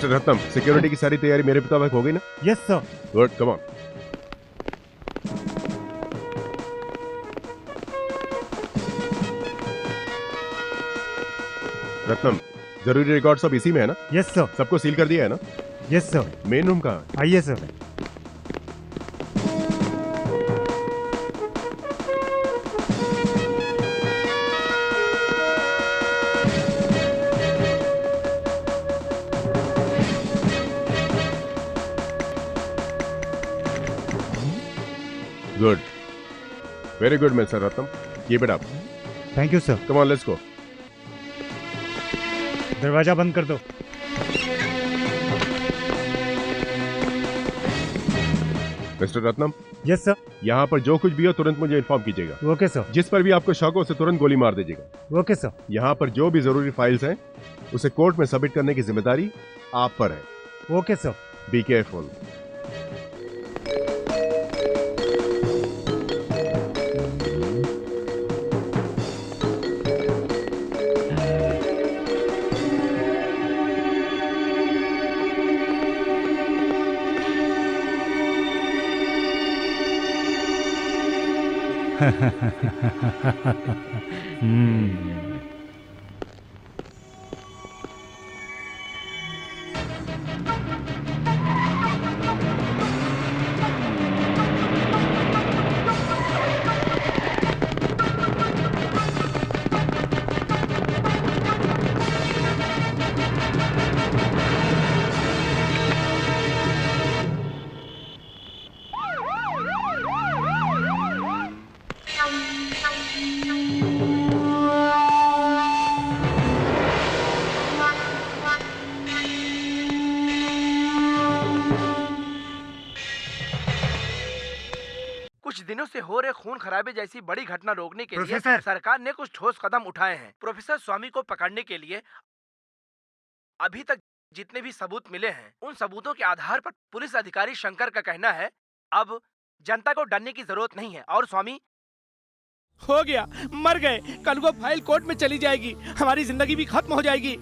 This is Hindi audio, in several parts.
मिस्टर रत्नम, सिक्योरिटी की सारी तैयारी मेरे मुताबिक हो गई ना? Yes sir. Good, come on. Ratnam, जरूरी रिकॉर्ड सब इसी में है ना? Yes sir. सबको सील कर दिया है ना? Yes sir. मेन रूम कहाँ है? आइए sir. Good, very good mister Ratnam, keep it up. Thank you sir. Come on, let's go. दरवाजा बंद कर दो। Mister Ratnam, yes sir. यहाँ पर जो कुछ भी हो तुरंत मुझे इन्फॉर्म कीजिएगा। Okay sir. जिस पर भी आपको शक हो उसे तुरंत गोली मार दीजिएगा। Okay sir. यहाँ पर जो भी जरूरी फाइल्स हैं उसे कोर्ट में सबमिट करने की जिम्मेदारी आप पर है। Okay sir. Be careful. कुछ दिनों से हो रहे खून खराबे जैसी बड़ी घटना रोकने के लिए प्रोफेसर। सरकार ने कुछ ठोस कदम उठाए हैं। प्रोफेसर स्वामी को पकड़ने के लिए अभी तक जितने भी सबूत मिले हैं उन सबूतों के आधार पर पुलिस अधिकारी शंकर का कहना है अब जनता को डरने की जरूरत नहीं है और स्वामी हो गया, मर गए। कल वो फाइल कोर्ट में चली जाएगी, हमारी जिंदगी भी खत्म हो जाएगी।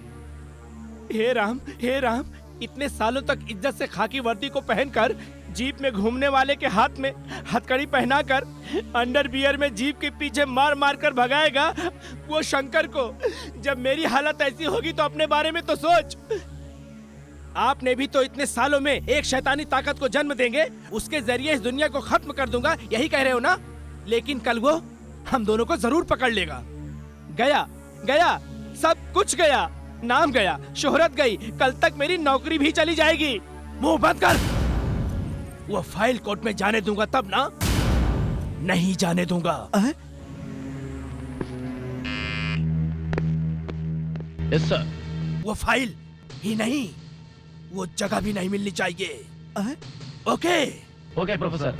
हे राम, हे राम, इतने सालों तक इज्जत से खाकी वर्दी को पहनकर जीप में घूमने वाले के हाथ में हथकड़ी पहनाकर अंडरवियर में जीप के पीछे मार मार कर भगाएगा वो शंकर को। जब मेरी हालत ऐसी होगी तो अपने बारे में तो सोच। आपने भी तो इतने सालों में एक शैतानी ताकत को जन्म देंगे, उसके जरिए इस दुनिया को खत्म कर दूंगा, यही कह रहे हो ना? लेकिन कल वो हम दोनों को जरूर पकड़ लेगा। गया गया, सब कुछ गया, नाम गया, शोहरत गई, कल तक मेरी नौकरी भी चली जाएगी। मुंह बंद कर। वो फाइल कोर्ट में जाने दूंगा तब ना, नहीं जाने दूंगा। Yes sir. वो फाइल ही नहीं, वो जगह भी नहीं मिलनी चाहिए। Okay okay professor.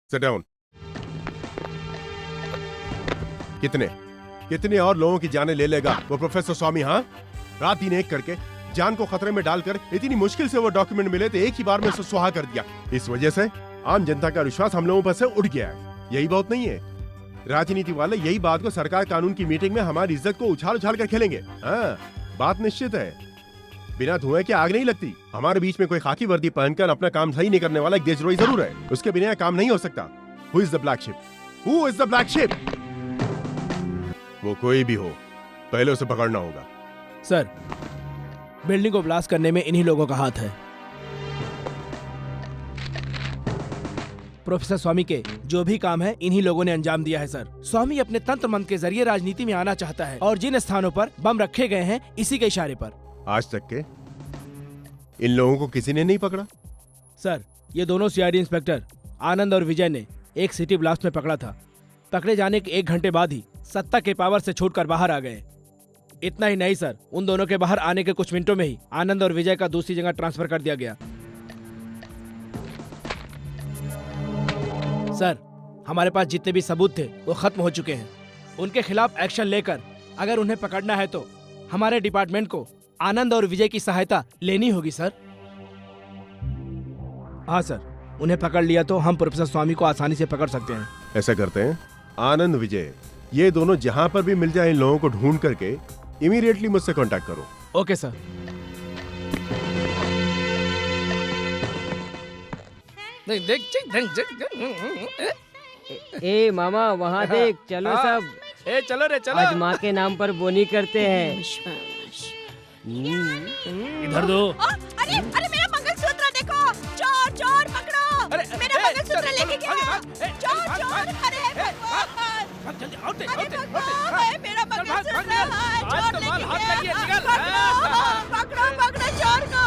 Sit down. कितने कितने और लोगों की जानें ले लेगा वो प्रोफेसर स्वामी? हाँ, रात दिन एक करके जान को खतरे में डालकर इतनी मुश्किल से वो डॉक्यूमेंट मिले तो एक ही बार में उसे सुहा कर दिया। इस वजह से आम जनता का विश्वास हम लोगों पर से उठ गया है। यही बात नहीं है? राजनीति वाले यही बात को सरकार कानून की मीटिंग में हमारी इज्जत को उछाल उछाल कर खेलेंगे। हाँ, बात निश्चित है, बिना धुएं के आग नहीं लगती। हमारे बीच में कोई खाकी वर्दी पहनकर अपना काम सही नहीं करने वाला एक देशद्रोही जरूर है, उसके बिना काम नहीं हो सकता। Who is the black sheep? Who is the black sheep? वो कोई भी हो, पहले उसे पकड़ना होगा। सर, बिल्डिंग को ब्लास्ट करने में इन्हीं लोगों का हाथ है। प्रोफेसर स्वामी के जो भी काम है इन्हीं लोगों ने अंजाम दिया है सर। स्वामी अपने तंत्र मंत्र के जरिए राजनीति में आना चाहता है और जिन स्थानों पर बम रखे गए हैं इसी के इशारे पर। आज तक के इन लोगों को किसी ने नहीं पकड़ा? सर, ये दोनों सीआईडी इंस्पेक्टर आनंद और विजय ने एक सिटी ब्लास्ट में पकड़ा था। पकड़े जाने के 1 घंटे बाद ही सत्ता के पावर से छूटकर बाहर आ गए। इतना ही नहीं सर, उन दोनों के बाहर आने के कुछ मिनटों में ही आनंद और विजय का दूसरी जगह ट्रांसफर कर दिया गया। सर, हमारे पास जितने भी सबूत थे वो खत्म हो चुके हैं। उनके खिलाफ एक्शन लेकर अगर उन्हें पकड़ना है तो हमारे डिपार्टमेंट को आनंद और विजय की सहायता लेनी होगी सर। हाँ सर, उन्हें पकड़ लिया तो हम प्रोफेसर स्वामी को आसानी से पकड़ सकते हैं। ऐसा करते हैं, आनंद विजय ये दोनों जहां पर भी मिल जाए इन लोगों को ढूंढ करके इमीडिएटली मुझसे कांटेक्ट करो। Okay sir. ए मामा वहाँ देख, चलो सब। ए चलो रे चलो। आज माँ के नाम पर बोनी करते हैं। इधर दो। अरे अरे मेरा मंगलसूत्र देखो, चोर चोर पकड़ो। अरे मेरा मंगलसूत्र लेके गया। चोर चोर, अरे भगवान, जल्दी आओ ते, अरे भगवान, मेरा मंगलसूत्र है, चोर लेके गया। पकड़ो पकड़ो चोर को।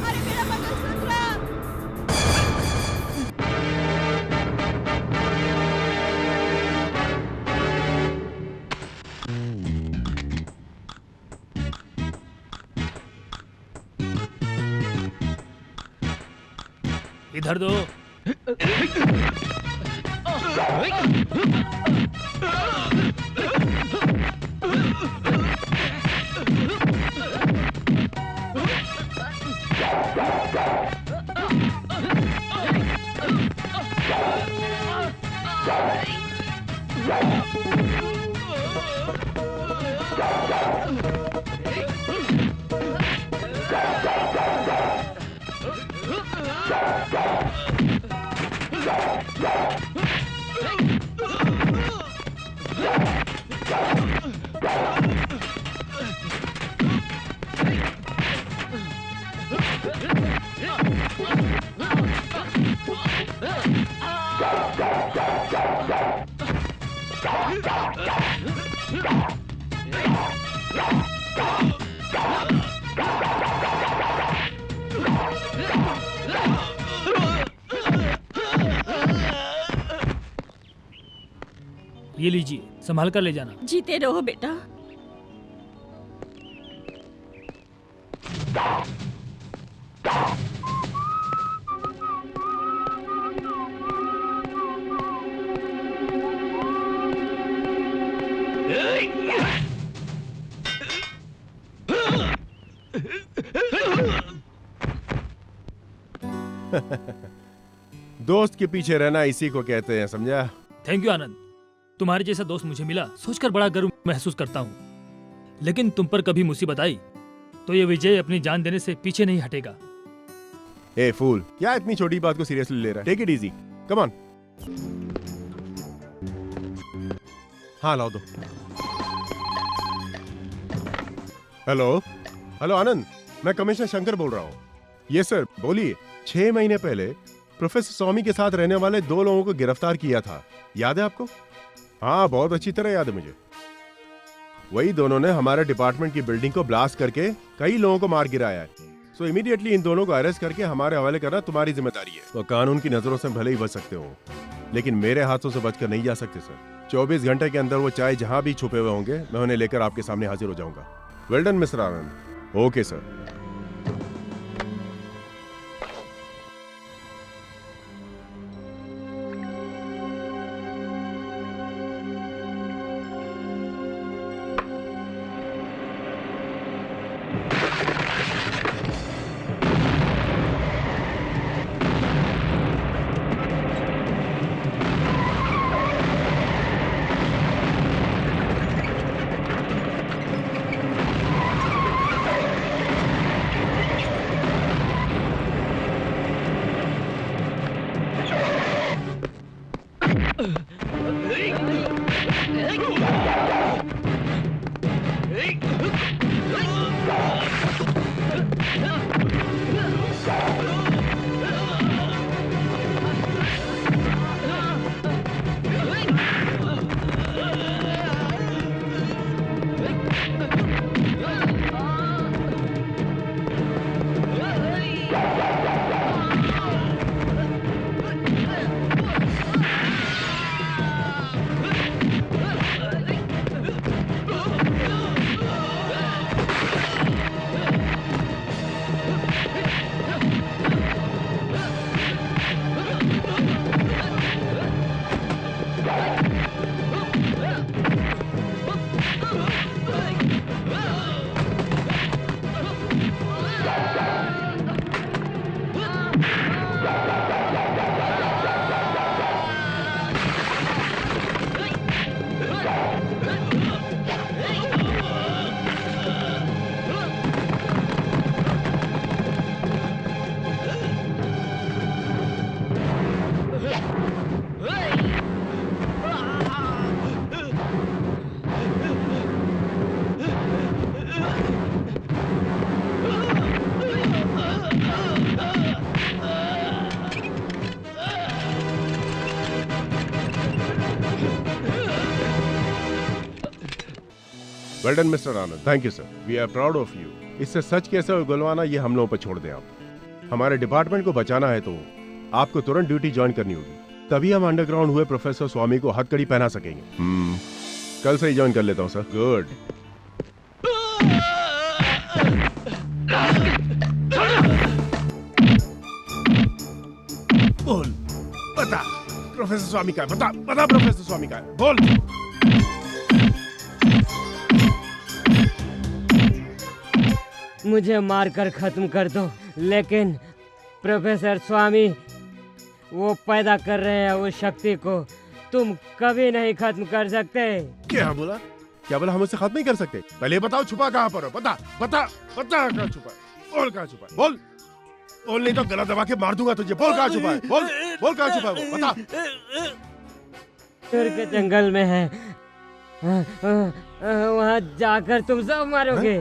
अरे मेरा मंगलसूत्र। इधर दो। ये लीजिए, संभाल कर ले जाना। जीते रहो बेटा। दोस्त के पीछे रहना इसी को कहते हैं, समझा? थैंक यू आनंद, तुम्हारे जैसा दोस्त मुझे मिला सोचकर बड़ा गर्व महसूस करता हूँ। लेकिन तुम पर कभी मुसीबत आई तो ये विजय अपनी जान देने से पीछे नहीं हटेगा। ए फूल, क्या इतनी छोटी बात को सीरियसली ले रहा है? Take it easy, come on. हाँ लाओ दो। हेलो हेलो आनंद, मैं कमिश्नर शंकर बोल रहा हूँ। ये सर, बोलिए। 6 महीने पहले प्रोफेसर स्वामी के साथ रहने वाले 2 लोगों को गिरफ्तार किया था, याद है आपको? हाँ, बहुत अच्छी तरह याद है मुझे। वही दोनों ने हमारे डिपार्टमेंट की बिल्डिंग को ब्लास्ट करके कई लोगों को मार गिराया है। सो इमीडिएटली इन दोनों को अरेस्ट करके हमारे हवाले करना तुम्हारी जिम्मेदारी है। वो कानून की नजरों से भले ही बच सकते हो, लेकिन मेरे हाथों से बचकर नहीं जा सकते सर। 24 घंटे के अंदर वो चाहे जहां भी छुपे हुए होंगे, मैं उन्हें लेकर आपके सामने हाजिर हो जाऊंगा। Well done mister Anand. Okay sir. Well done mister Anand, thank you sir, we are proud of you. इससे सच कैसे उगलवाना ये हम लोगों पर छोड़ दें आप। हमारे डिपार्टमेंट को बचाना है तो आपको तुरंत ड्यूटी ज्वाइन करनी होगी, तभी हम अंडरग्राउंड हुए प्रोफेसर स्वामी को हथकड़ी पहना सकेंगे। कल से ही ज्वाइन कर लेता हूँ सर। गुड। बोल, बता प्रोफेसर स्वामी का है, बता बता प्रोफेसर स्वामी का है, बोल। मुझे मारकर खत्म कर दो, लेकिन प्रोफेसर स्वामी वो पैदा कर रहे हैं उस शक्ति को तुम कभी नहीं खत्म कर सकते। क्या बोला? क्या बोला? हम उससे खत्म नहीं कर सकते? पहले बताओ छुपा कहाँ पर हो, बता बता बता कहाँ छुपा है, बोल कहाँ छुपा है, बोल बोल, नहीं तो गला दबा के मार दूंगा तुझे। बोल कहाँ छुपा है, बोल बोल कहाँ छुपा है वो, बता। दूर के जंगल में है, वहाँ जाकर तुम सब मारोगे।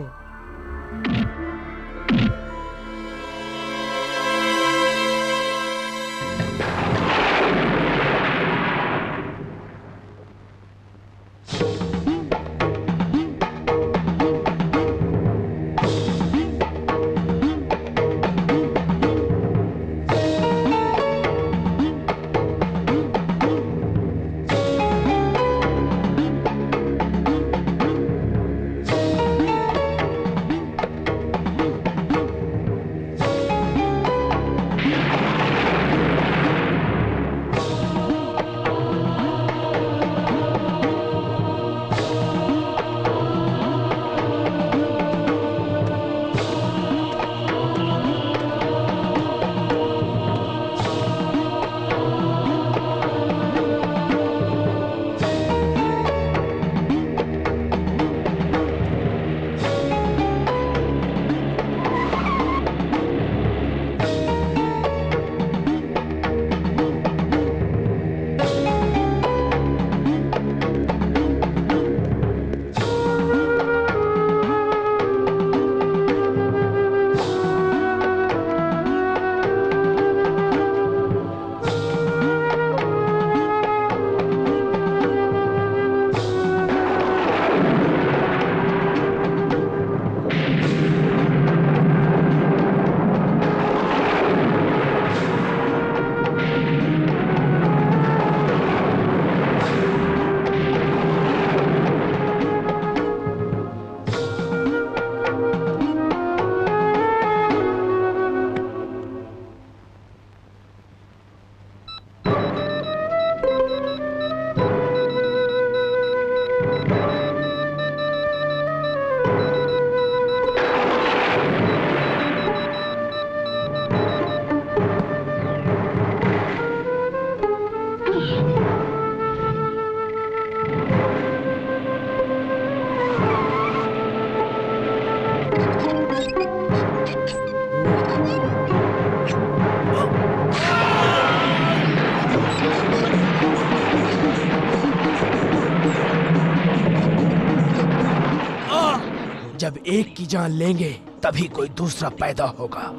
जब एक की जान लेंगे तभी कोई दूसरा पैदा होगा।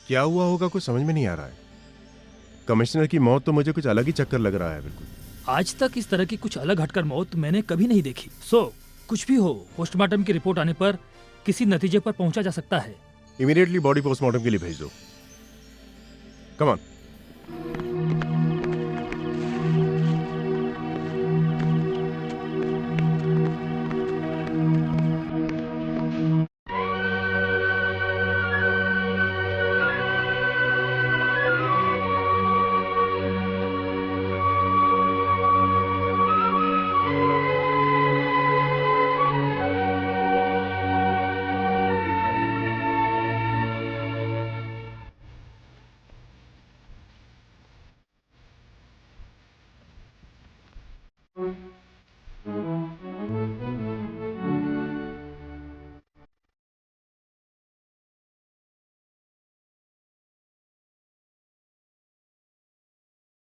क्या हुआ होगा कुछ समझ में नहीं आ रहा है। कमिश्नर की मौत तो मुझे कुछ अलग ही चक्कर लग रहा है। बिल्कुल आज तक इस तरह की कुछ अलग हटकर मौत मैंने कभी नहीं देखी। कुछ भी हो, पोस्टमार्टम की रिपोर्ट आने पर किसी नतीजे पर पहुंचा जा सकता है। इमीडिएटली बॉडी पोस्टमार्टम के लिए भेज दो। Come on.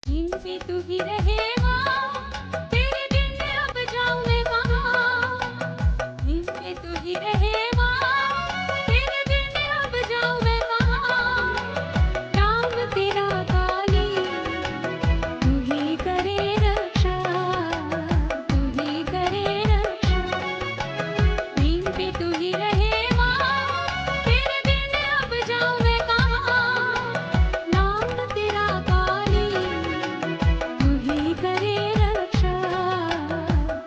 इन पे तू ही रहेगा, तेरे बिन अब जाऊं मैं कहाँ। इन पे तू ही रहेगा, तेरे बिन अब जाऊं मैं कहाँ। नाम तेरा काली, तू ही करे रक्षा, तू ही करे रक्षा। इन पे तू ही रहेगा, तेरे बिन अब जाऊं मैं कहाँ। नाम तेरा काली, तू ही करे रक्षा,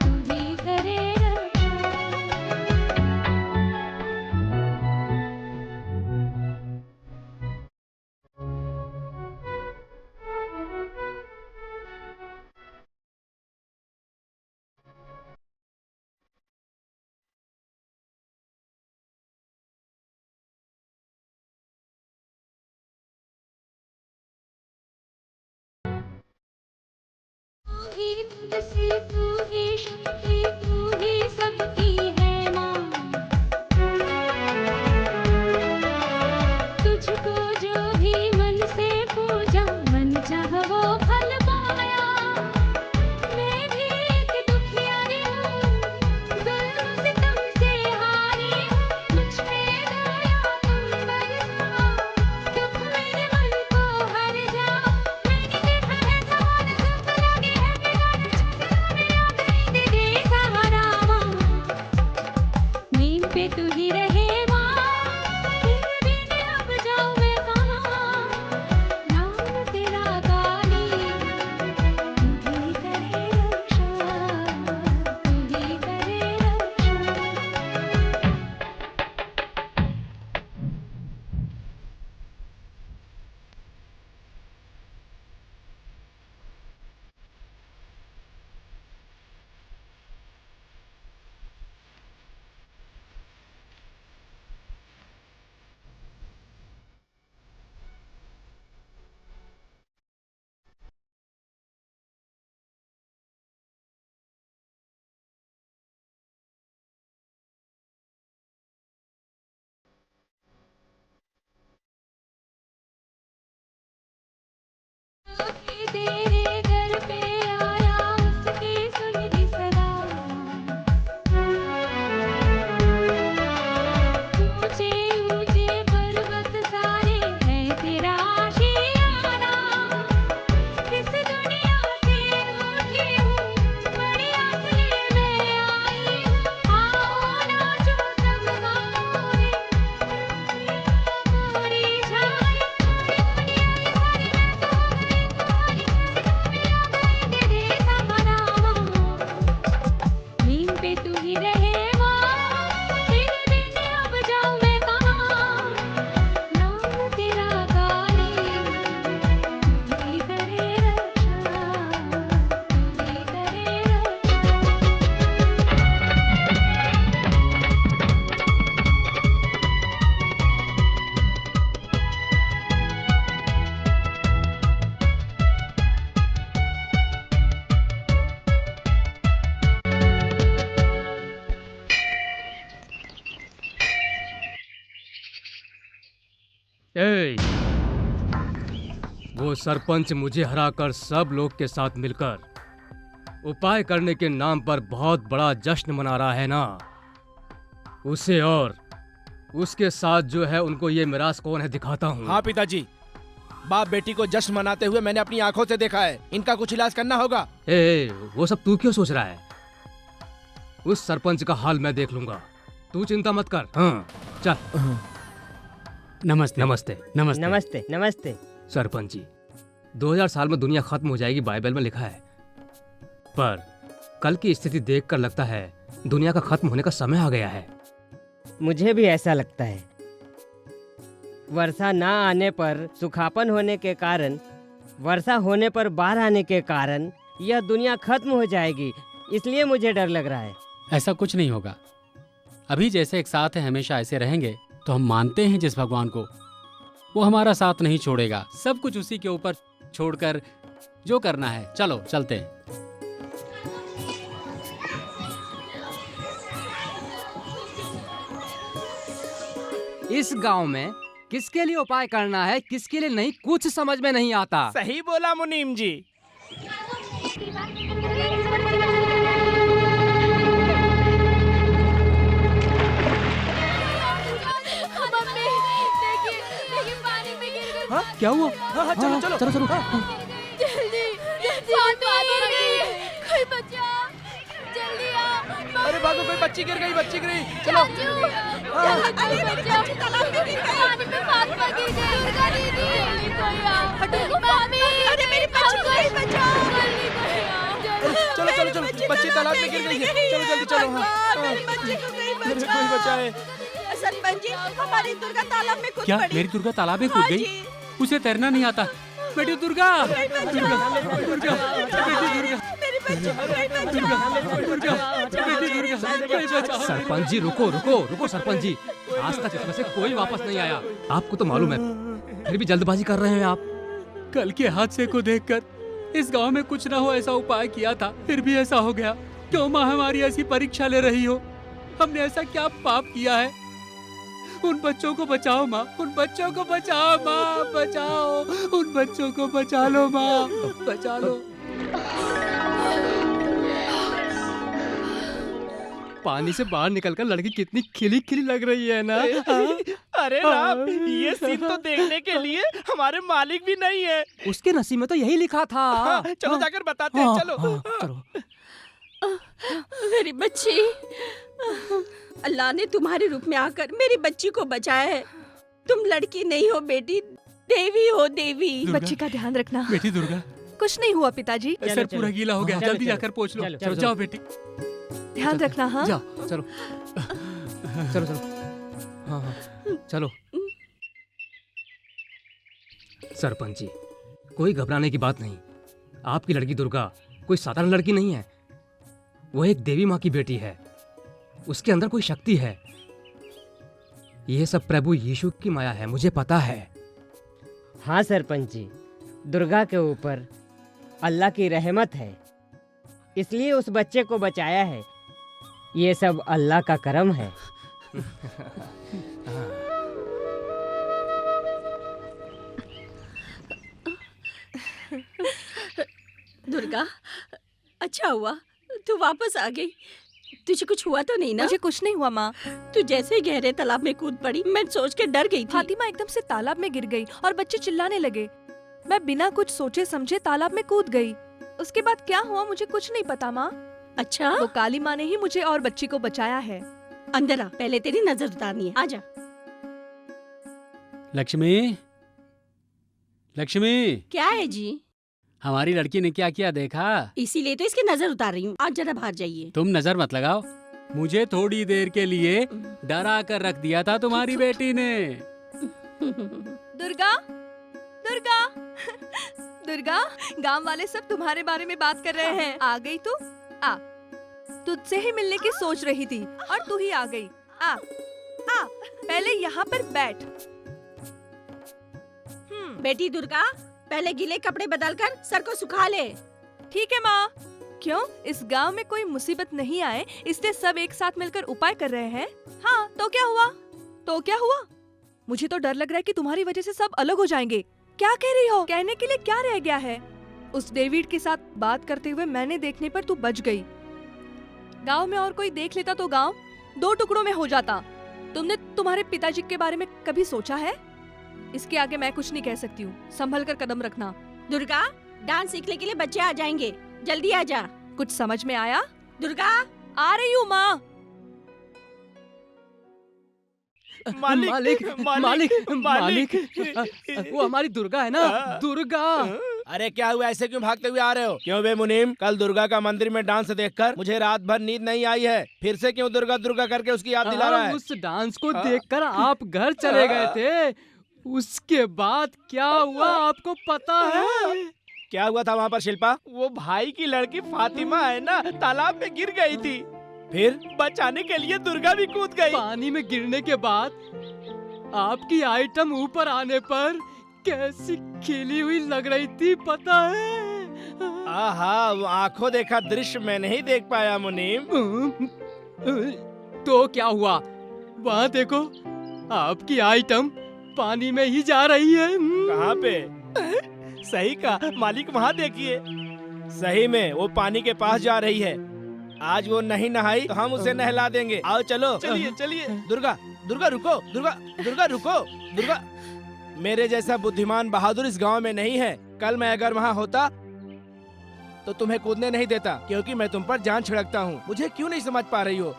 तू ही करे रक्षा। तू ही तुझसे, तू ही शक्ति, तू ही सबकी है माँ। तुझको जो भी मन से पूजा, मन चाहा वो फल पाया। मैं भी एक दुखियारी हूँ, जुल्म सितम से हारी हूँ। मुझ पे दया तुम बरसाओ, दुख मेरे मन को हर जाओ। मैंने देखा है सवाल सुख लगे है बिगाड़, छुटकारे आ गई दे दे ए, वो सरपंच मुझे हराकर सब लोग के साथ मिलकर उपाय करने के नाम पर बहुत बड़ा जश्न मना रहा है ना, उसे और उसके साथ जो है उनको ये मिरास कौन है दिखाता हूँ। हाँ पिताजी, बाप बेटी को जश्न मनाते हुए मैंने अपनी आंखों से देखा है। इनका कुछ इलाज करना होगा। ए, वो सब तू क्यों सोच रहा है? उस सरपंच का हाल मैं देख लूंगा, तू चिंता मत कर। हाँ चल। नमस्ते नमस्ते। नमस्ते। नमस्ते नमस्ते। सरपंच जी, 2000 साल में दुनिया खत्म हो जाएगी, बाइबल में लिखा है, पर कल की स्थिति देखकर लगता है दुनिया का खत्म होने का समय आ गया है। मुझे भी ऐसा लगता है। वर्षा ना आने पर सुखापन होने के कारण, वर्षा होने पर बाढ़ आने के कारण यह दुनिया खत्म हो जाएगी, इसलिए मुझे डर लग रहा है। ऐसा कुछ नहीं होगा। अभी जैसे एक साथ हैं हमेशा ऐसे रहेंगे तो हम मानते हैं जिस भगवान को, वो हमारा साथ नहीं छोड़ेगा। सब कुछ उसी के ऊपर छोड़कर जो करना है, चलो चलते हैं। इस गांव में किसके लिए उपाय करना है, किसके लिए नहीं, कुछ समझ में नहीं आता। सही बोला मुनीम जी। मम्मी देखिए देखिए पानी में गिर गई। हाँ? क्या हुआ? हाँ, चलो चलो चलो चलो। जल्दी जल्दी पानी गिर गई। कोई बचा, जल्दी आ। अरे भागो, कोई बच्ची गिर गई, बच्ची गिर गई। चलो। अरे मेरी बच्ची तालाब में गिर गई। पानी में फातिमा गिर गई। दुर्गा दीदी जल्दी कोई आ। मम्मी अरे मेरी बच्ची को ही बचाओ। जल्दी कोई आ। चलो चलो चलो, बच्ची तालाब में गिर गई है। चलो जल्दी चलो। हाँ, मेरी बच्ची को कहीं कोई बचाओ। बचाए। सरपंच जी, हमारी दुर्गा तालाब में कूद क्या पड़ी। मेरी दुर्गा तालाब में कूद हाँ गई? जी। उसे तैरना नहीं आता। बेटी दुर्गा, मेरी बच्ची को कहीं बचाओ। सरपंच जी रुको रुको रुको। सरपंच जी, आज तक इसमें से कोई वापस नहीं आया, आपको तो मालूम है, फिर भी जल्दबाजी कर रहे हैं आप। कल के हादसे को देखकर इस गांव में कुछ ना हो ऐसा उपाय किया था, फिर भी ऐसा हो गया। क्यों माँ हमारी ऐसी परीक्षा ले रही हो? हमने ऐसा क्या पाप किया है? उन बच्चों को बचाओ माँ, उन बच्चों को बचाओ माँ, बचाओ, उन बच्चों को बचा लो माँ, बचा लो। पानी से बाहर निकलकर लड़की कितनी खिली खिली लग रही है ना। अरे राम, ये सीन तो देखने के लिए हमारे मालिक भी नहीं है। उसके नसीब में तो यही लिखा था। चलो जाकर बताते हैं। चलो चलो। मेरी बच्ची, अल्लाह ने तुम्हारे रूप में आकर मेरी बच्ची को बचाया है। तुम लड़की नहीं हो बेटी, देवी हो देवी। बच्ची का ध्यान रखना। बेटी दुर्गा, कुछ नहीं हुआ पिताजी। सर पूरा गीला हो गया, जल्दी जाकर पोंछ लो। चलो, चलो जाओ बेटी, ध्यान रखना। हाँ जाओ चलो चलो चलो। हाँ हाँ चलो। सरपंच जी, कोई घबराने की बात नहीं। आपकी लड़की दुर्गा कोई साधारण लड़की नहीं है, वो एक देवी माँ की बेटी है। उसके अंदर कोई शक्ति है। ये सब प्रभु यीशु की माया है, मुझे पता है। हाँ सरपंच जी, दुर्गा के ऊपर अल्लाह की रहमत है, इसलिए उस बच्चे को बचाया है। ये सब अल्लाह का करम है। दुर्गा, अच्छा हुआ तू वापस आ गई। तुझे कुछ हुआ तो नहीं ना? मुझे कुछ नहीं हुआ माँ। तू जैसे ही गहरे तालाब में कूद पड़ी, मैं सोच के डर गई थी। फातिमा एकदम से तालाब में गिर गई और बच्चे चिल्लाने लगे। मैं बिना कुछ सोचे समझे तालाब में कूद गई। उसके बाद क्या हुआ मुझे कुछ नहीं पता माँ। अच्छा, वो काली माँ ने ही मुझे और बच्ची को बचाया है। अंदर आ, पहले तेरी नजर उतारनी है। आजा। लक्ष्मी, लक्ष्मी, क्या है जी? हमारी लड़की ने क्या किया देखा? इसीलिए तो इसकी नजर उतार रही हूँ। आज जरा बाहर जाइए। तुम नजर मत लगाओ, मुझे थोड़ी देर के लिए डरा कर रख दिया था तुम्हारी बेटी ने। दुर्गा, दुर्गा, दुर्गा, गांव वाले सब तुम्हारे बारे में बात कर रहे हैं। आ गई तू? आ, तुझसे ही मिलने की सोच रही थी और तू ही आ गई। आ, आ, पहले यहाँ पर बैठ। बेटी दुर्गा, पहले गीले कपड़े बदलकर सर को सुखा ले। ठीक है माँ। क्यों, इस गांव में कोई मुसीबत नहीं आए इसलिए सब एक साथ मिलकर उपाय कर रहे हैं। हाँ तो क्या हुआ? तो क्या हुआ? मुझे तो डर लग रहा है कि तुम्हारी वजह से सब अलग हो जाएंगे। क्या कह रही हो? कहने के लिए क्या रह गया है? उस डेविड के साथ बात करते हुए मैंने देखने पर तू बच गई। गांव में और कोई देख लेता तो गांव 2 टुकड़ों में हो जाता। तुमने तुम्हारे पिताजी के बारे में कभी सोचा है? इसके आगे मैं कुछ नहीं कह सकती हूँ, संभल कर कदम रखना। दुर्गा, डांस सीखने के लिए बच्चे आ जाएंगे, जल्दी आ जा। कुछ समझ में आया? दुर्गा, आ रही हूँ माँ। मालिक मालिक मालिक वो हमारी दुर्गा है ना, दुर्गा। अरे क्या हुआ, ऐसे क्यों भागते हुए आ रहे हो? क्यों बे मुनीम, कल दुर्गा का मंदिर में डांस देखकर मुझे रात भर नींद नहीं आई है, फिर से क्यों दुर्गा दुर्गा करके उसकी याद दिला रहा है? उस डांस को देखकर आप घर चले गए थे, उसके बाद क्या हुआ आपको पता है? क्या हुआ था वहाँ पर शिल्पा? वो भाई की लड़की फातिमा है ना, तालाब में गिर गई थी, फिर बचाने के लिए दुर्गा भी कूद गई। पानी में गिरने के बाद आपकी आइटम ऊपर आने पर कैसी खिली हुई लग रही थी पता है? आहा, वो आंखों देखा दृश्य मैं नहीं देख पाया मुनीम। तो क्या हुआ? वहाँ देखो, आपकी आइटम पानी में ही जा रही है। कहाँ पे? सही कहा मालिक, वहाँ देखिए, सही में वो पानी के पास जा रही है। आज वो नहीं नहाई तो हम उसे नहला देंगे। आओ चलो। चलिए चलिए। दुर्गा दुर्गा रुको, दुर्गा दुर्गा रुको, दुर्गा। मेरे जैसा बुद्धिमान बहादुर इस गांव में नहीं है। कल मैं अगर वहाँ होता तो तुम्हें कूदने नहीं देता, क्योंकि मैं तुम पर जान छिड़कता हूँ। मुझे क्यों नहीं समझ पा रही हो?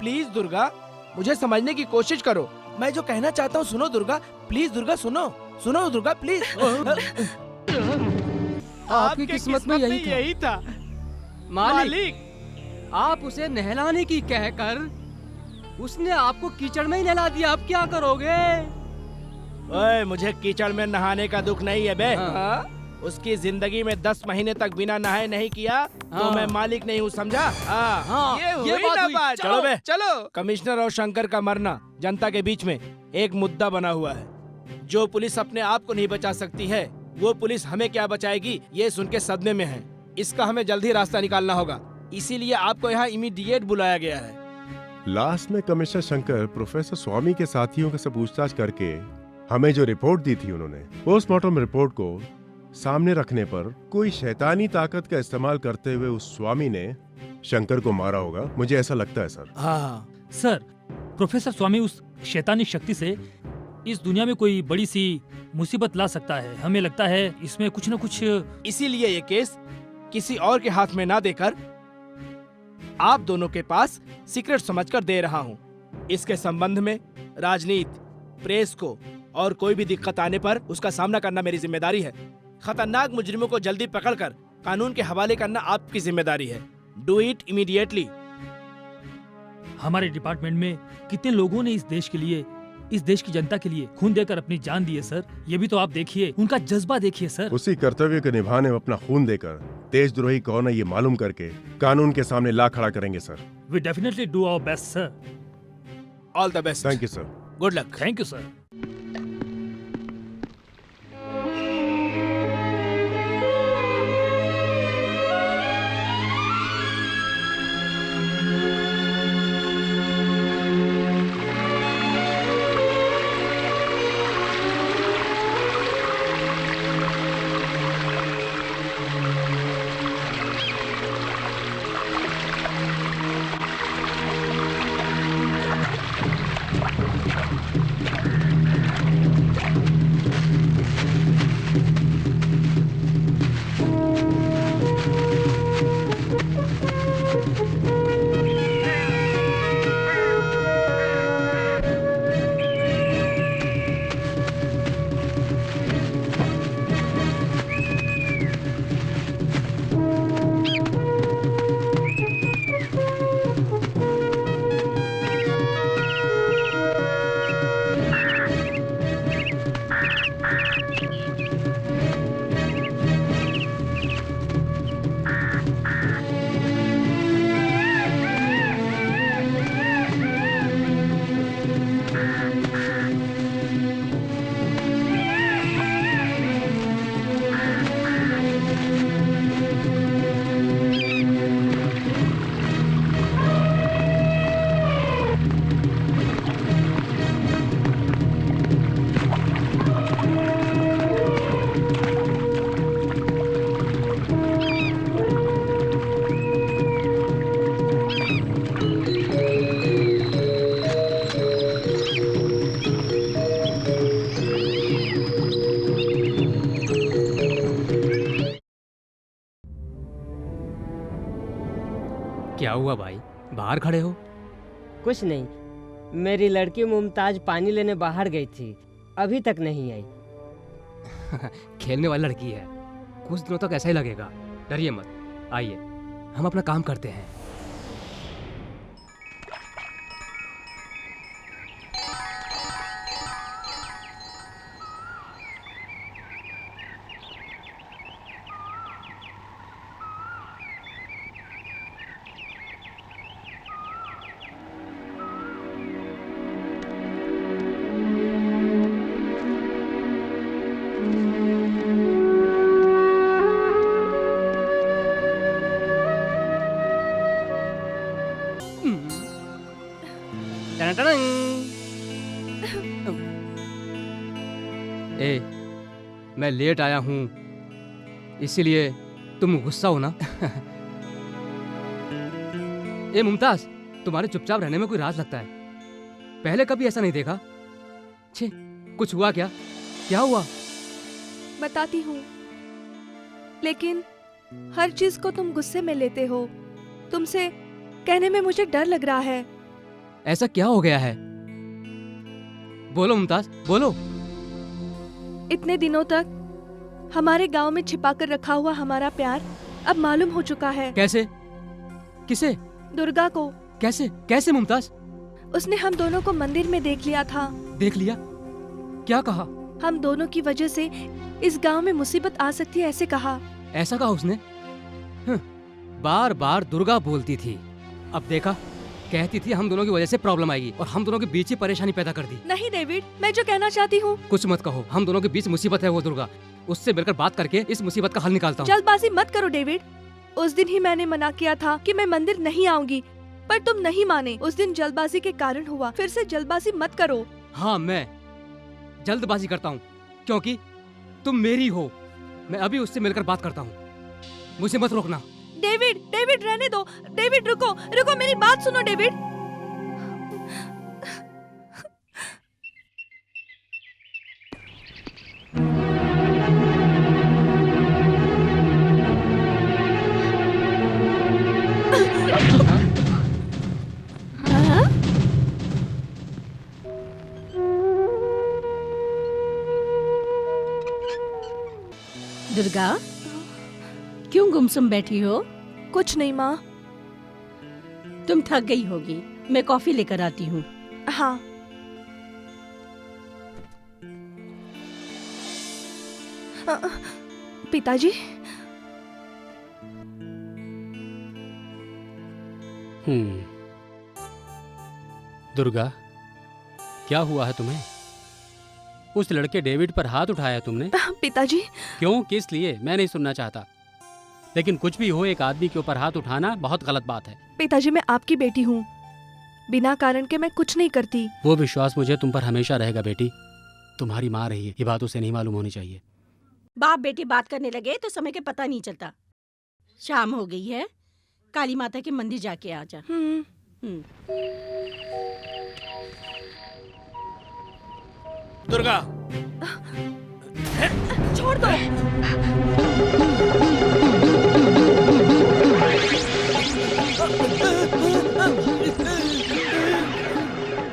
प्लीज दुर्गा, मुझे समझने की कोशिश करो। मैं जो कहना चाहता हूँ सुनो दुर्गा, प्लीज दुर्गा, सुनो सुनो दुर्गा प्लीज। आपकी किस्मत में यही था। मालिक, आप उसे नहलाने की कहकर उसने आपको कीचड़ में ही नहला दिया, आप क्या करोगे? ओए, मुझे कीचड़ में नहाने का दुख नहीं है बे। उसकी जिंदगी में 10 महीने तक बिना नहाए नहीं किया तो मैं मालिक नहीं हूँ, समझा? ये बात। चलो बे, चलो। कमिश्नर और शंकर का मरना जनता के बीच में एक मुद्दा बना हुआ है। जो पुलिस अपने आप को नहीं बचा सकती है, वो पुलिस हमें क्या बचाएगी, ये सुन के सदमे में है। इसका हमें जल्द ही रास्ता निकालना होगा, इसीलिए आपको यहाँ इमीडिएट बुलाया गया है। लास्ट में कमिश्नर शंकर प्रोफेसर स्वामी के साथियों से पूछताछ करके हमें जो रिपोर्ट दी थी, उन्होंने पोस्टमार्टम रिपोर्ट को सामने रखने पर कोई शैतानी ताकत का इस्तेमाल करते हुए उस स्वामी ने शंकर को मारा होगा, मुझे ऐसा लगता है सर। हाँ सर, प्रोफेसर स्वामी उस शैतानी शक्ति से इस दुनिया में कोई बड़ी सी मुसीबत ला सकता है। हमें लगता है इसमें कुछ न कुछ। इसीलिए ये केस किसी और के हाथ में ना देकर आप दोनों के पास सीक्रेट समझकर दे रहा हूँ। इसके संबंध में राजनीति, प्रेस को और कोई भी दिक्कत आने पर उसका सामना करना मेरी जिम्मेदारी है। खतरनाक मुजरिमों को जल्दी पकड़कर कानून के हवाले करना आपकी जिम्मेदारी है। Do it immediately. हमारे डिपार्टमेंट में कितने लोगों ने इस देश के लिए, इस देश की जनता के लिए खून देकर अपनी जान दी है सर। ये भी तो आप देखिए, उनका जज्बा देखिए सर। उसी कर्तव्य के निभाने में अपना खून देकर देशद्रोही कौन है ये मालूम करके कानून के सामने ला खड़ा करेंगे sir. We definitely do our best sir. All the best. Thank you sir. Good luck. Thank you sir. क्या हुआ भाई, बाहर खड़े हो? कुछ नहीं, मेरी लड़की मुमताज पानी लेने बाहर गई थी, अभी तक नहीं आई। खेलने वाली लड़की है, कुछ दिनों तक ऐसा ही लगेगा, डरिए मत। आइए हम अपना काम करते हैं। ए, मैं लेट आया हूँ, इसीलिए तुम गुस्सा हो ना? ए मुमताज, तुम्हारे चुपचाप रहने में कोई राज लगता है, पहले कभी ऐसा नहीं देखा। छे, कुछ हुआ क्या? क्या हुआ? बताती हूँ, लेकिन हर चीज को तुम गुस्से में लेते हो। तुमसे कहने में मुझे डर लग रहा है। ऐसा क्या हो गया है? बोलो मुमताज, बोलो। इतने दिनों तक हमारे गांव में छिपा कर रखा हुआ हमारा प्यार अब मालूम हो चुका है। कैसे? किसे? दुर्गा को। कैसे? कैसे मुमताज? उसने हम दोनों को मंदिर में देख लिया था। देख लिया? क्या कहा? हम दोनों की वजह से इस गांव में मुसीबत आ सकती है, ऐसे कहा। ऐसा कहा उसने? बार बार दुर्गा बोलती थी, अब देखा, कहती थी हम दोनों की वजह से प्रॉब्लम आएगी और हम दोनों के बीच ही परेशानी पैदा कर दी। नहीं डेविड, मैं जो कहना चाहती हूँ। कुछ मत कहो, हम दोनों के बीच मुसीबत है वो दुर्गा, उससे मिलकर बात करके इस मुसीबत का हल निकालता हूँ। जल्दबाजी मत करो डेविड। उस दिन ही मैंने मना किया था कि मैं मंदिर नहीं आऊंगी, पर तुम नहीं माने। उस दिन जल्दबाजी के कारण हुआ, फिर से जल्दबाजी मत करो। हाँ, मैं जल्दबाजी करता हूँ क्योंकि तुम मेरी हो। मैं अभी उससे मिलकर बात करता हूँ, मुझे मत रोकना। डेविड, डेविड रहने दो। डेविड रुको, रुको, मेरी बात सुनो डेविड। दुर्गा, क्यों गुमसुम बैठी हो? कुछ नहीं माँ। तुम थक गई होगी, मैं कॉफी लेकर आती हूँ। हाँ। पिताजी। दुर्गा, क्या हुआ है तुम्हें? उस लड़के डेविड पर हाथ उठाया तुमने? पिताजी। क्यों, किस लिए? मैं नहीं सुनना चाहता, लेकिन कुछ भी हो, एक आदमी के ऊपर हाथ उठाना बहुत गलत बात है। पिताजी, मैं आपकी बेटी हूँ, बिना कारण के मैं कुछ नहीं करती। वो विश्वास मुझे तुम पर हमेशा रहेगा बेटी। तुम्हारी माँ रही है, ये बात उसे नहीं मालूम होनी चाहिए। बाप बेटी बात करने लगे तो समय के पता नहीं चलता। शाम हो गई है, काली माता के मंदिर जाके आ जा। दुर्गा, छोड़ दो।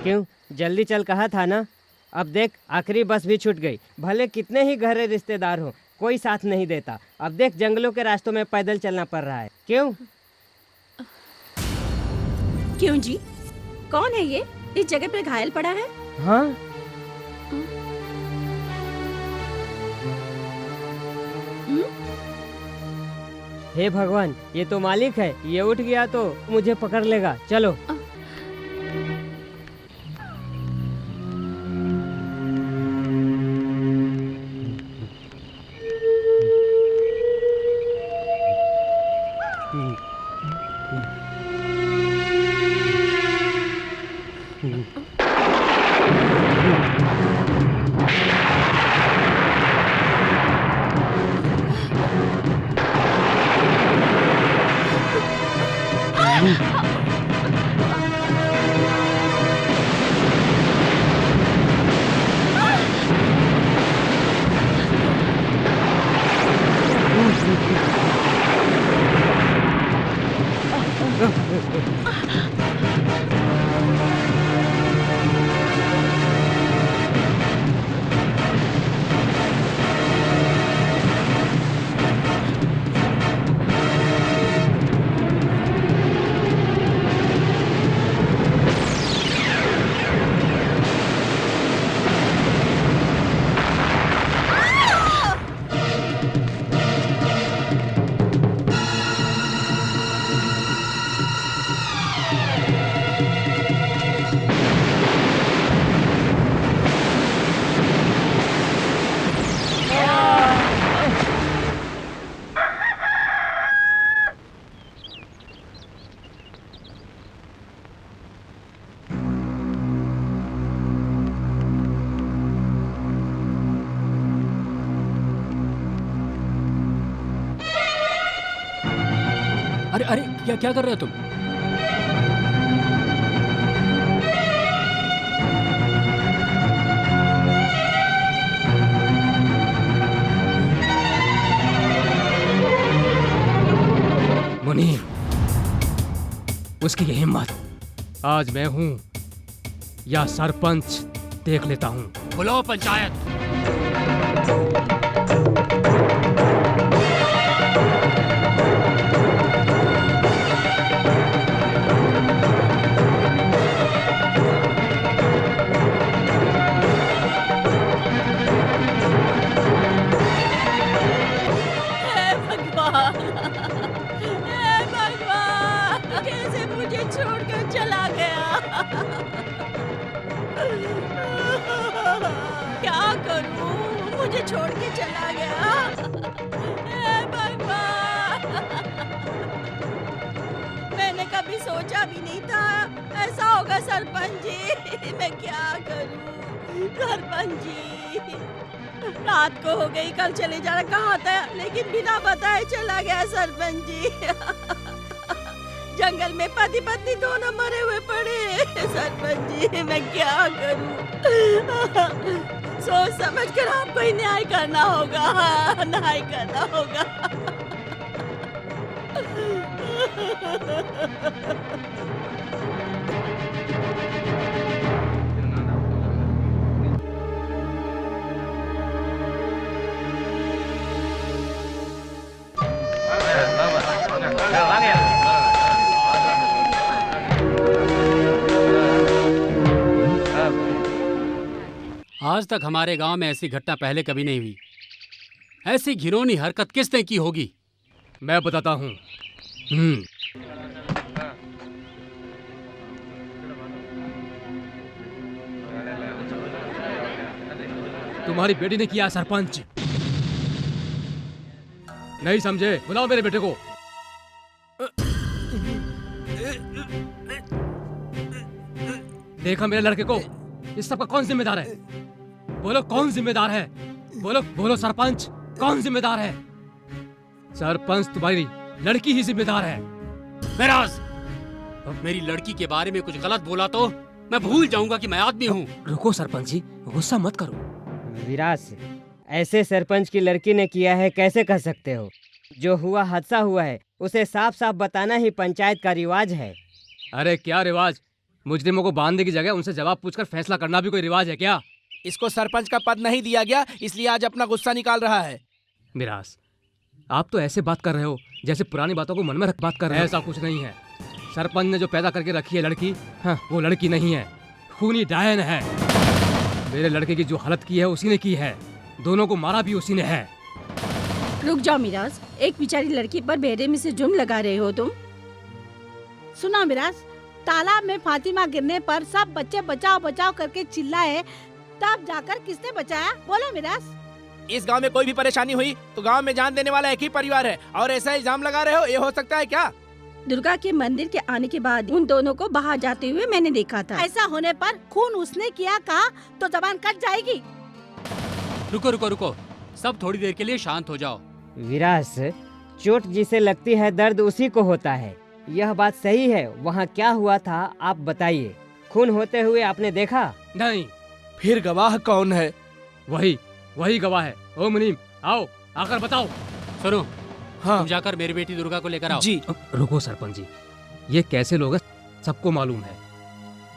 क्यों, जल्दी चल कहा था ना। अब देख, आखिरी बस भी छूट गई। भले कितने ही गहरे रिश्तेदार हो, कोई साथ नहीं देता। अब देख, जंगलों के रास्तों में पैदल चलना पड़ रहा है। क्यों? क्यों जी, कौन है ये इस जगह पर घायल पड़ा है? हाँ, हे भगवान, ये तो मालिक है। ये उठ गया तो मुझे पकड़ लेगा। चलो। अरे अरे क्या क्या कर रहे हो तुम? मुनीम, उसकी ये हिम्मत, आज मैं हूं या सरपंच देख लेता हूं। बुलाओ पंचायत। हे भगवान, हे भगवान, कैसे मुझे छोड़कर चला गया। क्या करूं, मुझे छोड़ के चला गया। हे भगवान, मैंने कभी सोचा भी नहीं था ऐसा होगा सरपंच जी। मैं क्या करूं सरपंच जी। रात को हो गई, कल चले जाना कहा था, लेकिन बिना बताए चला गया सरपंच जी। जंगल में पति पत्नी दोनों मरे हुए पड़े। सरपंच जी मैं क्या करूं। सोच समझ कर आपको ही न्याय करना होगा, न्याय करना होगा। आज तक हमारे गांव में ऐसी घटना पहले कभी नहीं हुई। ऐसी घिनौनी हरकत किसने की होगी? मैं बताता हूं। तुम्हारी बेटी ने किया सरपंच। नहीं समझे? बुलाओ मेरे बेटे को। देखा मेरे लड़के को? इस सब का कौन जिम्मेदार है? बोलो कौन जिम्मेदार है? बोलो बोलो सरपंच, कौन जिम्मेदार है? सरपंच तुम्हारी लड़की ही जिम्मेदार है। मेराज, मेरी लड़की के बारे में कुछ गलत बोला तो मैं भूल जाऊंगा कि मैं आदमी हूँ। रुको सरपंच जी, गुस्सा मत करो। विराज, ऐसे सरपंच की लड़की ने किया है कैसे कह सकते हो? जो हुआ हादसा हुआ है, उसे साफ साफ बताना ही पंचायत का रिवाज है। अरे क्या रिवाज? मुजरिमों को बांधने की जगह उनसे जवाब पूछकर फैसला करना भी कोई रिवाज है क्या? इसको सरपंच का पद नहीं दिया गया, इसलिए आज अपना गुस्सा निकाल रहा है। मिराज, आप तो ऐसे बात कर रहे हो जैसे पुरानी बातों को मन में रख बात कर रहे हो। ऐसा कुछ नहीं है। सरपंच ने जो पैदा करके रखी है लड़की, हाँ, वो लड़की नहीं है, खूनी डायन है। मेरे लड़के की जो हालत की है उसी ने की है। दोनों को मारा भी उसी ने है। रुक जाओ मिराज, एक बेचारी लड़की पर बेरे में से जुर्म लगा रहे हो तुम। सुना मिराज, तालाब में फातिमा गिरने पर सब बच्चे बचाओ बचाओ करके चिल्लाए, तब जाकर किसने बचाया? बोलो मिराज। इस गांव में कोई भी परेशानी हुई तो गांव में जान देने वाला एक ही परिवार है, और ऐसा इल्जाम लगा रहे हो, ये हो सकता है क्या? दुर्गा के मंदिर के आने के बाद उन दोनों को बाहर जाते हुए मैंने देखा था। ऐसा होने पर खून उसने किया कहा तो जबान कट जाएगी। रुको रुको रुको, सब थोड़ी देर के लिए शांत हो जाओ। विराज, चोट जिसे लगती है दर्द उसी को होता है। यह बात सही है। वहाँ क्या हुआ था आप बताइए। खून होते हुए आपने देखा? नहीं। फिर गवाह कौन है? वही गवाह है। ओ मुनीम, आओ आकर बताओ। सुनो, हाँ। तुम जाकर मेरी बेटी दुर्गा को लेकर आओ। जी। रुको सरपंच जी, ये कैसे लोग हैं सबको मालूम है।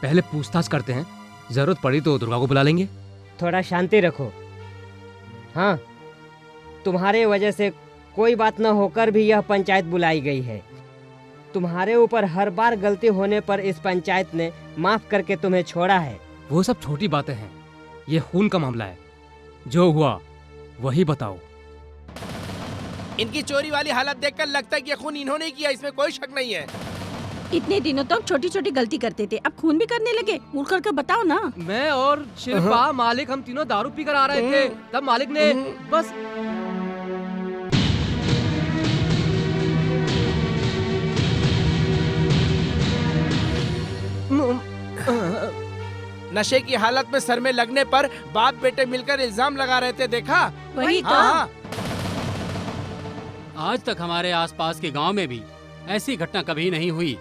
पहले पूछताछ करते हैं, जरूरत पड़ी तो दुर्गा को बुला लेंगे। थोड़ा शांति रखो। हाँ, तुम्हारे वजह से कोई बात न होकर भी यह पंचायत बुलाई गई है। तुम्हारे ऊपर हर बार गलती होने पर इस पंचायत ने माफ करके तुम्हें छोड़ा है। वो सब छोटी बातें हैं, ये खून का मामला है। जो हुआ वही बताओ। इनकी चोरी वाली हालत देखकर लगता है कि ये खून इन्होंने किया, इसमें कोई शक नहीं है। इतने दिनों तक छोटी छोटी गलती करते थे, अब खून भी करने लगे। मुड़ करके बताओ ना। मैं और शिल्पा, मालिक, हम तीनों दारू पीकर आ रहे थे, तब मालिक ने बस नशे की हालत में सर में लगने पर बाप बेटे मिलकर इल्जाम लगा रहे थे, देखा? वही तो। हाँ। आज तक हमारे आसपास के गांव में भी ऐसी घटना कभी नहीं हुई,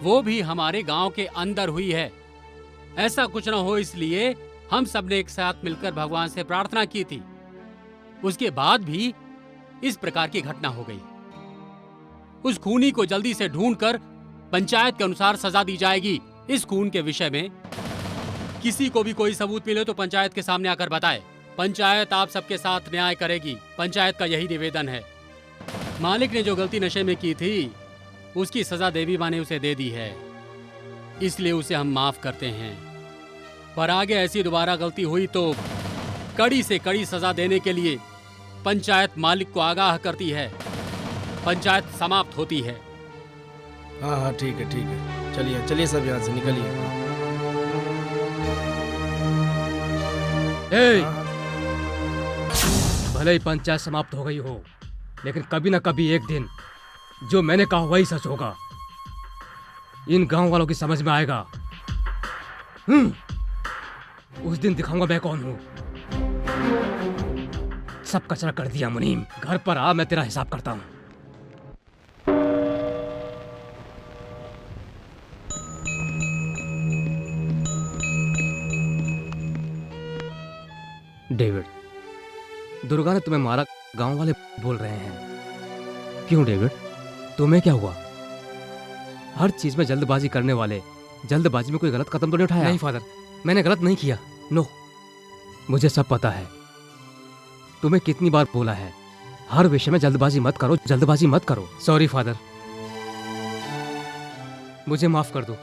वो भी हमारे गांव के अंदर हुई है। ऐसा कुछ न हो इसलिए हम सबने एक साथ मिलकर भगवान से प्रार्थना की थी। उसके बाद भी इस प्रकार की घटना हो गई। उस खूनी को जल्दी से ढूंढकर पंचायत के अनुसार सजा दी जाएगी। इस खून के विषय में किसी को भी कोई सबूत मिले तो पंचायत के सामने आकर बताए। पंचायत आप सबके साथ न्याय करेगी। पंचायत का यही निवेदन है। मालिक ने जो गलती नशे में की थी उसकी सजा देवी माँ ने उसे दे दी है, इसलिए उसे हम माफ करते हैं। पर आगे ऐसी दोबारा गलती हुई तो कड़ी से कड़ी सजा देने के लिए पंचायत मालिक को आगाह करती है। पंचायत समाप्त होती है। हाँ हाँ ठीक है ठीक है, चलिए चलिए सब यहाँ से निकलिए। भले ही पंचायत समाप्त हो गई हो, लेकिन कभी ना कभी एक दिन जो मैंने कहा वही सच होगा। इन गांव वालों की समझ में आएगा। उस दिन दिखाऊंगा मैं कौन हूं। सब कचरा कर दिया मुनीम, घर पर आ, मैं तेरा हिसाब करता हूं। डेविड, दुर्गा ने तुम्हें मारा, गांव वाले बोल रहे हैं। क्यों डेविड, तुम्हें क्या हुआ? हर चीज में जल्दबाजी करने वाले जल्दबाजी में कोई गलत कदम तो नहीं उठाया? नहीं फादर, मैंने गलत नहीं किया। नो, मुझे सब पता है। तुम्हें कितनी बार बोला है हर विषय में जल्दबाजी मत करो, जल्दबाजी मत करो। सॉरी फादर, मुझे माफ कर दो।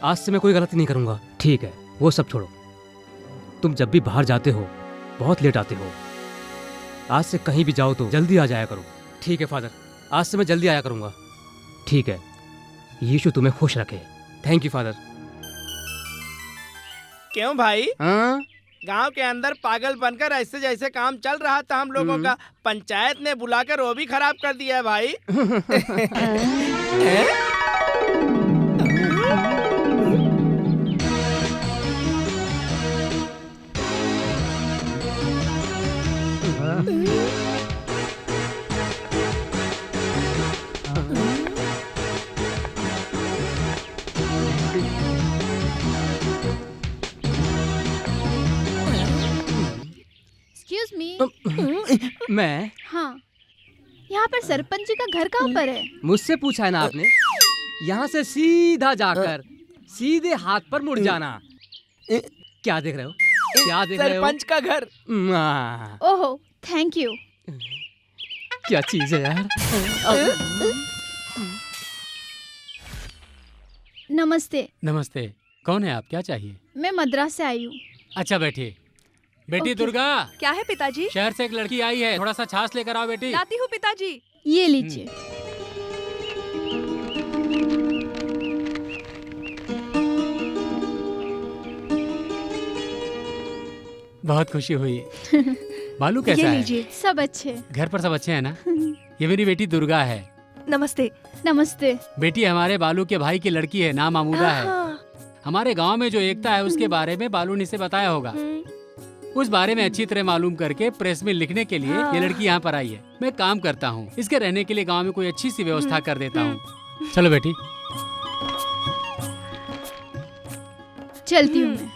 आज से मैं कोई गलती नहीं करूंगा। ठीक है, वो सब छोड़ो। तुम जब भी बाहर जाते हो बहुत लेट आते हो। आज से कहीं भी जाओ तो जल्दी आ जाया करो। ठीक है फादर, आज से मैं जल्दी आया करूंगा। ठीक है, यीशु तुम्हें खुश रखे। Thank you father. क्यों भाई, हाँ? गांव के अंदर पागल बनकर ऐसे जैसे काम चल रहा था हम लोगों का, पंचायत ने बुलाकर वो भी खराब कर दिया है भाई। Excuse me. मैं? हाँ, यहाँ पर सरपंच जी का घर कहाँ पर है? मुझसे पूछा है ना आपने? यहाँ से सीधा जाकर सीधे हाथ पर मुड़ जाना। क्या देख रहे हो? क्या देख रहे हो? सरपंच का घर। ओहो, थैंक यू। क्या चीज है यार। नमस्ते। नमस्ते, कौन है आप? क्या चाहिए? मैं मद्रास से आई हूँ। अच्छा बैठिए। बेटी ओके। दुर्गा, क्या है पिताजी? शहर से एक लड़की आई है, थोड़ा सा छाछ लेकर आओ बेटी। लाती हूँ पिताजी। ये लीजिए। बहुत खुशी हुई। बालू कैसा ये है? लीजिए। सब अच्छे। घर पर सब अच्छे हैं ना? ये मेरी बेटी दुर्गा है। नमस्ते। नमस्ते। बेटी हमारे बालू के भाई की लड़की है, नाम आमूदा है। हमारे गांव में जो एकता है उसके बारे में बालू ने इसे बताया होगा। उस बारे में अच्छी तरह मालूम करके प्रेस में लिखने के लिए ये लड़की यहाँ पर आई है। मैं काम करता हूँ, इसके रहने के लिए गांव में कोई अच्छी सी व्यवस्था कर देता हूँ। चलो बेटी। चलती हूँ मैं।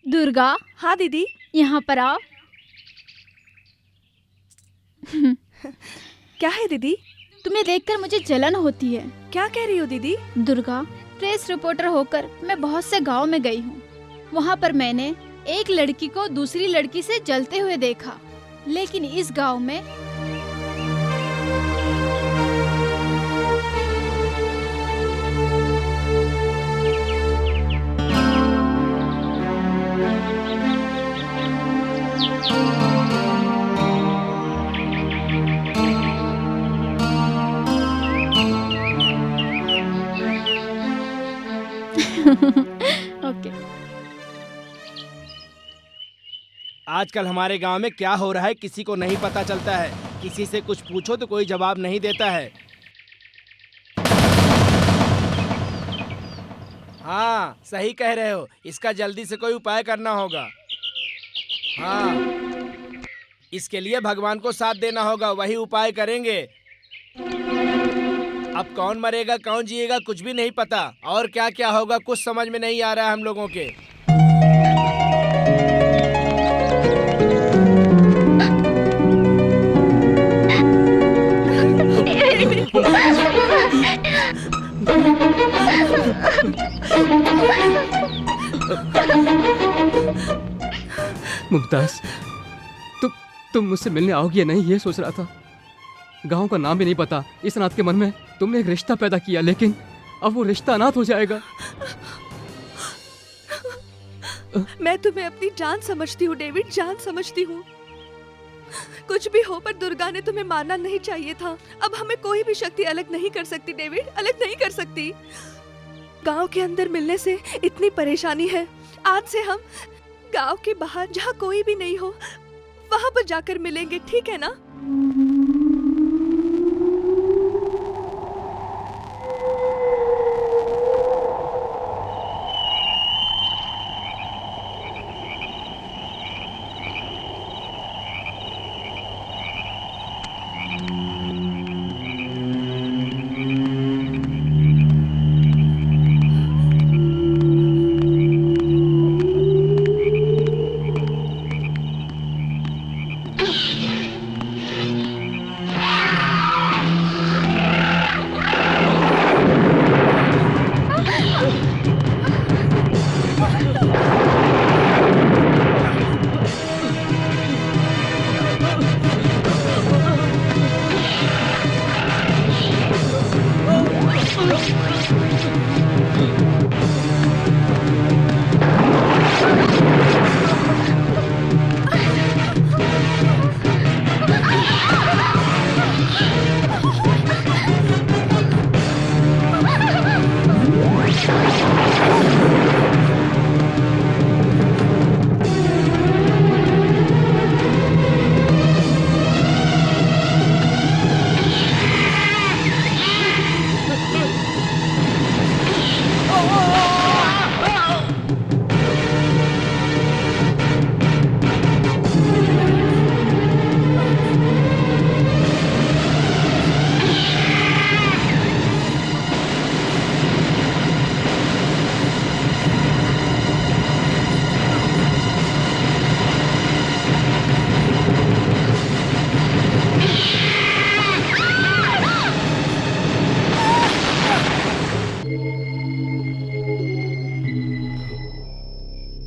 दुर्गा। हाँ दीदी। यहाँ पर आओ। क्या है दीदी? तुम्हें देखकर मुझे जलन होती है। क्या कह रही हो दीदी? दुर्गा, प्रेस रिपोर्टर होकर मैं बहुत से गांव में गई हूँ। वहाँ पर मैंने एक लड़की को दूसरी लड़की से जलते हुए देखा, लेकिन इस गांव में ओके। आजकल हमारे गांव में क्या हो रहा है किसी को नहीं पता चलता है। किसी से कुछ पूछो तो कोई जवाब नहीं देता है। हाँ, सही कह रहे हो। इसका जल्दी से कोई उपाय करना होगा। हाँ, इसके लिए भगवान को साथ देना होगा, वही उपाय करेंगे। अब कौन मरेगा कौन जिएगा कुछ भी नहीं पता, और क्या क्या होगा कुछ समझ में नहीं आ रहा है हम लोगों के। मुमताज, तुम मुझसे मिलने आओगी या नहीं ये सोच रहा था। गांव का नाम भी नहीं पता। इस अनाथ के मन में तुमने एक रिश्ता पैदा किया, लेकिन अब वो रिश्ता अनाथ हो जाएगा। मैं तुम्हें अपनी जान समझती हूँ डेविड, जान समझती हूँ। कुछ भी हो पर दुर्गा ने तुम्हें मारना नहीं चाहिए था। अब हमें कोई भी शक्ति अलग नहीं कर सकती डेविड, अलग नहीं कर सकती। गांव के अंदर मिलने से इतनी परेशानी है। आज से हम गांव के बाहर जहाँ कोई भी नहीं हो वहां पर जाकर मिलेंगे, ठीक है ना?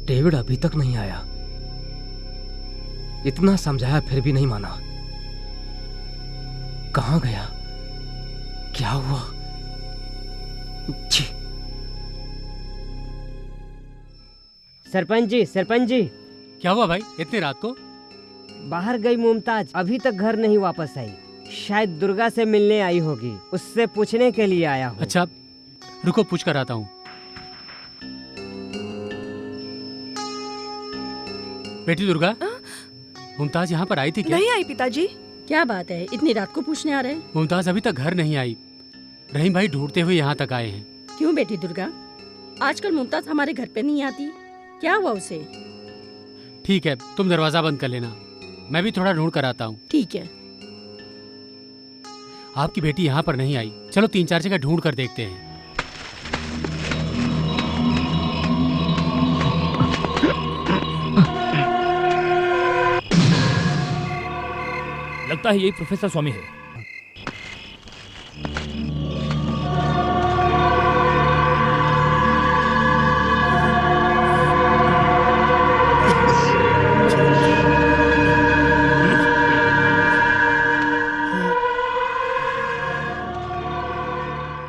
डेविड अभी तक नहीं आया। इतना समझाया फिर भी नहीं माना। कहां गया? क्या हुआ? छी। सरपंच जी क्या हुआ भाई इतनी रात को? बाहर गई मुमताज, अभी तक घर नहीं वापस आई। शायद दुर्गा से मिलने आई होगी, उससे पूछने के लिए आया हूँ। अच्छा रुको, पूछ कर आता हूँ। बेटी दुर्गा, मुमताज यहाँ पर आई थी क्या? नहीं आई पिताजी। क्या बात है, इतनी रात को पूछने आ रहे हैं? मुमताज अभी तक घर नहीं आई। रहीम भाई ढूंढते हुए यहाँ तक आए हैं। क्यों बेटी दुर्गा, आजकल मुमताज हमारे घर पे नहीं आती, क्या हुआ उसे? ठीक है, तुम दरवाजा बंद कर लेना, मैं भी थोड़ा ढूंढ कर आता हूँ। ठीक है। आपकी बेटी यहाँ पर नहीं आई, चलो 3-4 जगह ढूंढ कर देखते हैं। लगता है यही प्रोफेसर स्वामी है।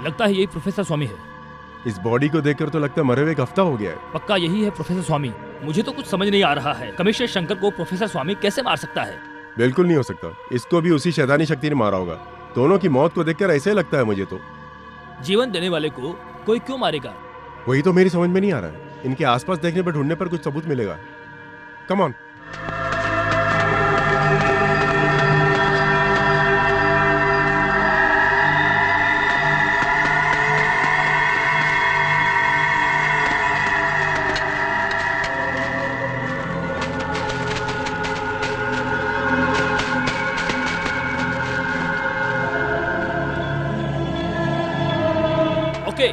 लगता है यही प्रोफेसर स्वामी है। इस बॉडी को देखकर तो लगता है मरे हुए एक हफ्ता हो गया है। पक्का यही है प्रोफेसर स्वामी। मुझे तो कुछ समझ नहीं आ रहा है, कमिश्नर शंकर को प्रोफेसर स्वामी कैसे मार सकता है? बिल्कुल नहीं हो सकता, इसको भी उसी शैतानी शक्ति ने मारा होगा। दोनों की मौत को देखकर ऐसे ही लगता है मुझे तो। जीवन देने वाले को कोई क्यों मारेगा? वही तो मेरी समझ में नहीं आ रहा है। इनके आसपास देखने पर, ढूंढने पर कुछ सबूत मिलेगा। Come on. ओके।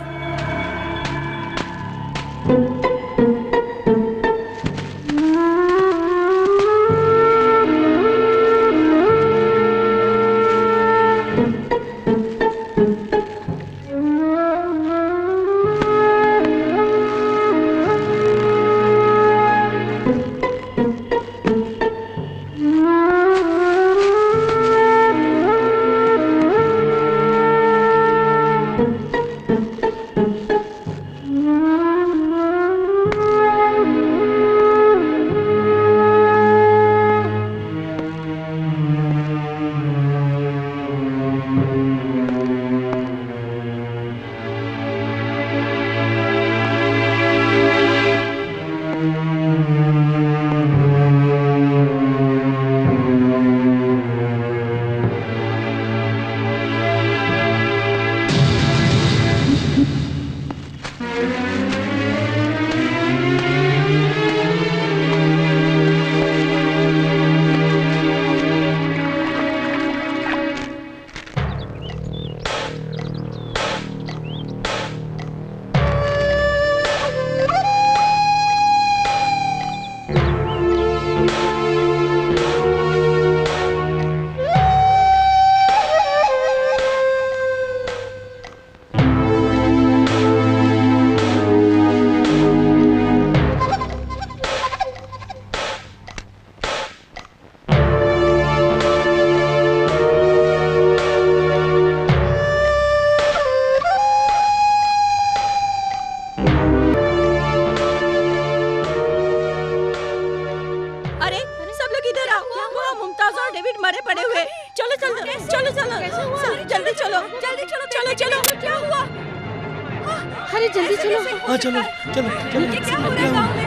अरे जल्दी चलो। हाँ चलो चलो चलो। ये क्या हो रहा है गाँव में?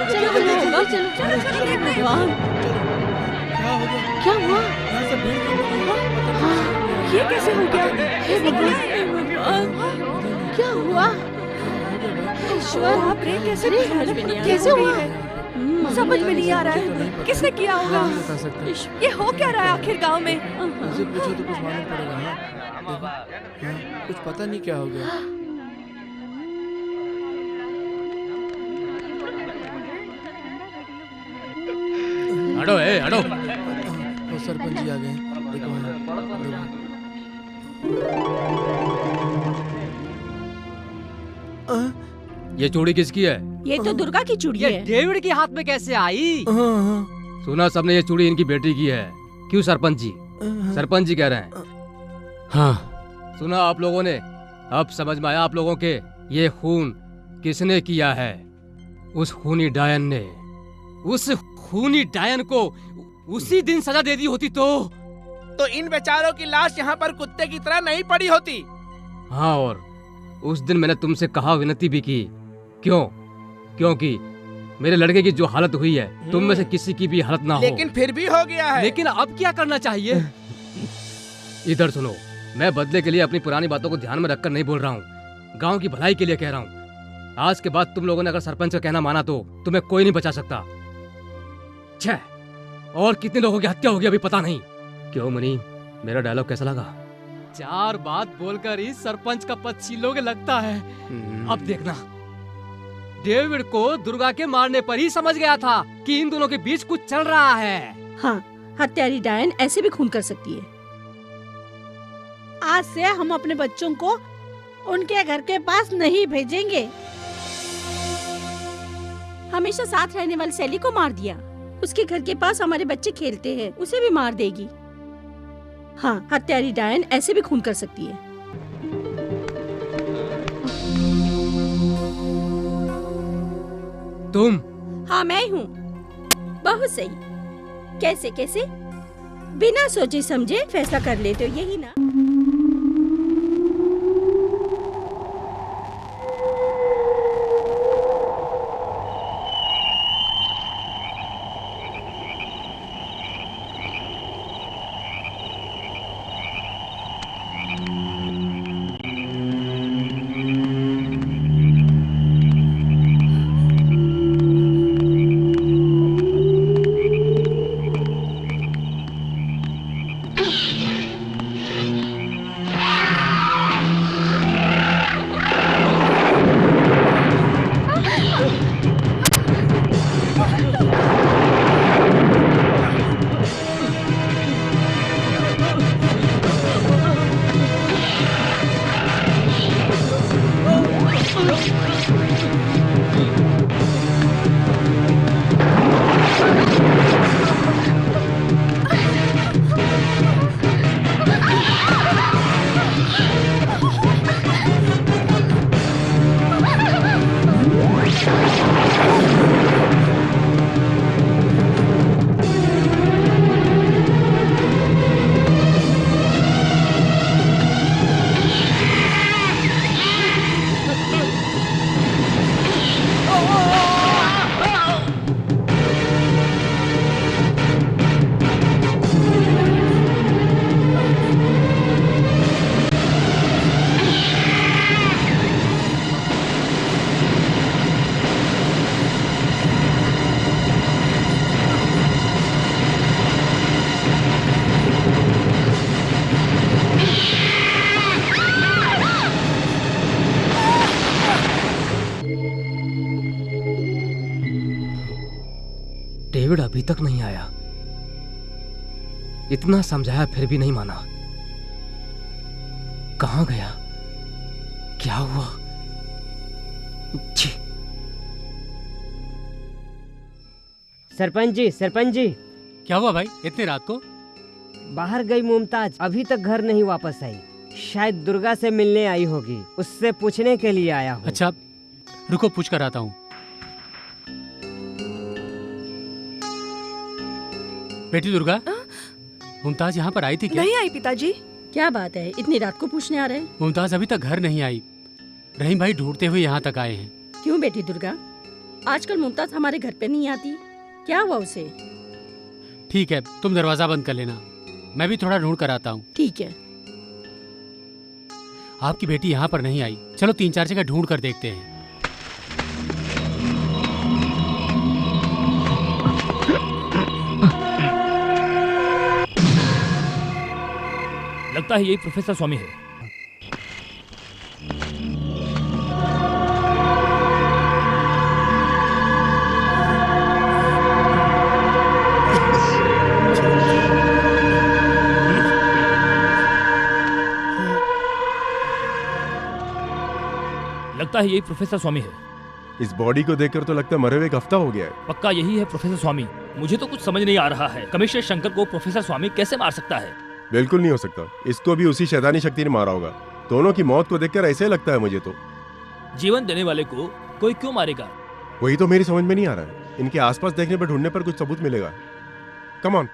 चलो भगवान, क्या हुआ? ये कैसे हो गया? हे भगवान, क्या हुआ? ईश्वर, कैसे हुआ? समझ में नहीं आ रहा है किसने किया होगा। ये हो क्या रहा है आखिर गांव में? मुझे पूछो तो कुछ मालूम पड़ेगा। कुछ पता नहीं क्या हो गया। हटो हटो। वो सरपंच जी आ गए। देखो ये चूड़ी किसकी है? ये तो दुर्गा की चूड़ी है। डेविड के हाथ में कैसे आई? सुना सबने ये चूड़ी इनकी बेटी की है। क्यों सरपंच जी? सरपंच जी कह रहे हैं। हाँ सुना आप लोगों ने। अब समझ में आया आप लोगों के ये खून किसने किया है। उस खूनी डायन ने। उस खूनी डायन को उसी दिन सजा दे दी होती तो इन बेचारों की लाश यहाँ पर कुत्ते की तरह नहीं पड़ी होती। हाँ और उस दिन मैंने तुमसे कहा, विनती भी की। क्यों? क्योंकि मेरे लड़के की जो हालत हुई है तुम में से किसी की भी हालत ना हो। लेकिन फिर भी हो गया है। लेकिन अब क्या करना चाहिए? इधर सुनो, मैं बदले के लिए अपनी पुरानी बातों को ध्यान में रखकर नहीं बोल रहा हूँ। गांव की भलाई के लिए कह रहा हूँ। आज के बाद तुम लोगों ने अगर सरपंच का कहना माना तो तुम्हें कोई नहीं बचा सकता। छह और कितने लोगों की हत्या होगी अभी पता नहीं। क्यों मनी, मेरा डायलॉग कैसा लगा? 4 बात बोलकर ही सरपंच का पद छीलोगे लगता है। अब देखना, डेविड को दुर्गा के मारने पर ही समझ गया था कि इन दोनों के बीच कुछ चल रहा है। हाँ, हत्यारी डायन ऐसे भी खून कर सकती है। आज से हम अपने बच्चों को उनके घर के पास नहीं भेजेंगे। हमेशा साथ रहने वाली सैली को मार दिया। उसके घर के पास हमारे बच्चे खेलते हैं, उसे भी मार देगी। हाँ, हत्यारी डायन ऐसे भी खून कर सकती है। तुम? हाँ मैं हूँ। बहुत सही। कैसे कैसे? बिना सोचे समझे फैसला कर लेते हो, यही ना? डेविड अभी तक नहीं आया। इतना समझाया फिर भी नहीं माना। कहाँ गया? क्या हुआ? छी। सरपंच जी, सरपंच जी, क्या हुआ भाई इतनी रात को? बाहर गई मुमताज अभी तक घर नहीं वापस आई। शायद दुर्गा से मिलने आई होगी, उससे पूछने के लिए आया हूँ। अच्छा रुको, पूछ कर आता हूँ। बेटी दुर्गा, मुमताज यहाँ पर आई थी क्या? नहीं आई पिताजी। क्या बात है, इतनी रात को पूछने आ रहे हैं? मुमताज अभी तक घर नहीं आई। रहीम भाई ढूंढते हुए यहाँ तक आए हैं। क्यों बेटी दुर्गा, आजकल मुमताज हमारे घर पे नहीं आती, क्या हुआ उसे? ठीक है, तुम दरवाजा बंद कर लेना, मैं भी थोड़ा ढूंढ कर आता हूँ। ठीक है। आपकी बेटी यहाँ पर नहीं आई, चलो 3-4 जगह ढूंढ कर देखते हैं। लगता है यही प्रोफेसर स्वामी है। लगता है यही प्रोफेसर स्वामी है। इस बॉडी को देखकर तो लगता है मरे हुए एक हफ्ता हो गया है। पक्का यही है प्रोफेसर स्वामी। मुझे तो कुछ समझ नहीं आ रहा है, कमिश्नर शंकर को प्रोफेसर स्वामी कैसे मार सकता है? बिल्कुल नहीं हो सकता, इसको भी उसी शैतानी शक्ति ने मारा होगा। दोनों की मौत को देखकर ऐसे लगता है मुझे तो। जीवन देने वाले को कोई क्यों मारेगा? वही तो मेरी समझ में नहीं आ रहा है। इनके आसपास देखने पर, ढूंढने पर कुछ सबूत मिलेगा। Come on.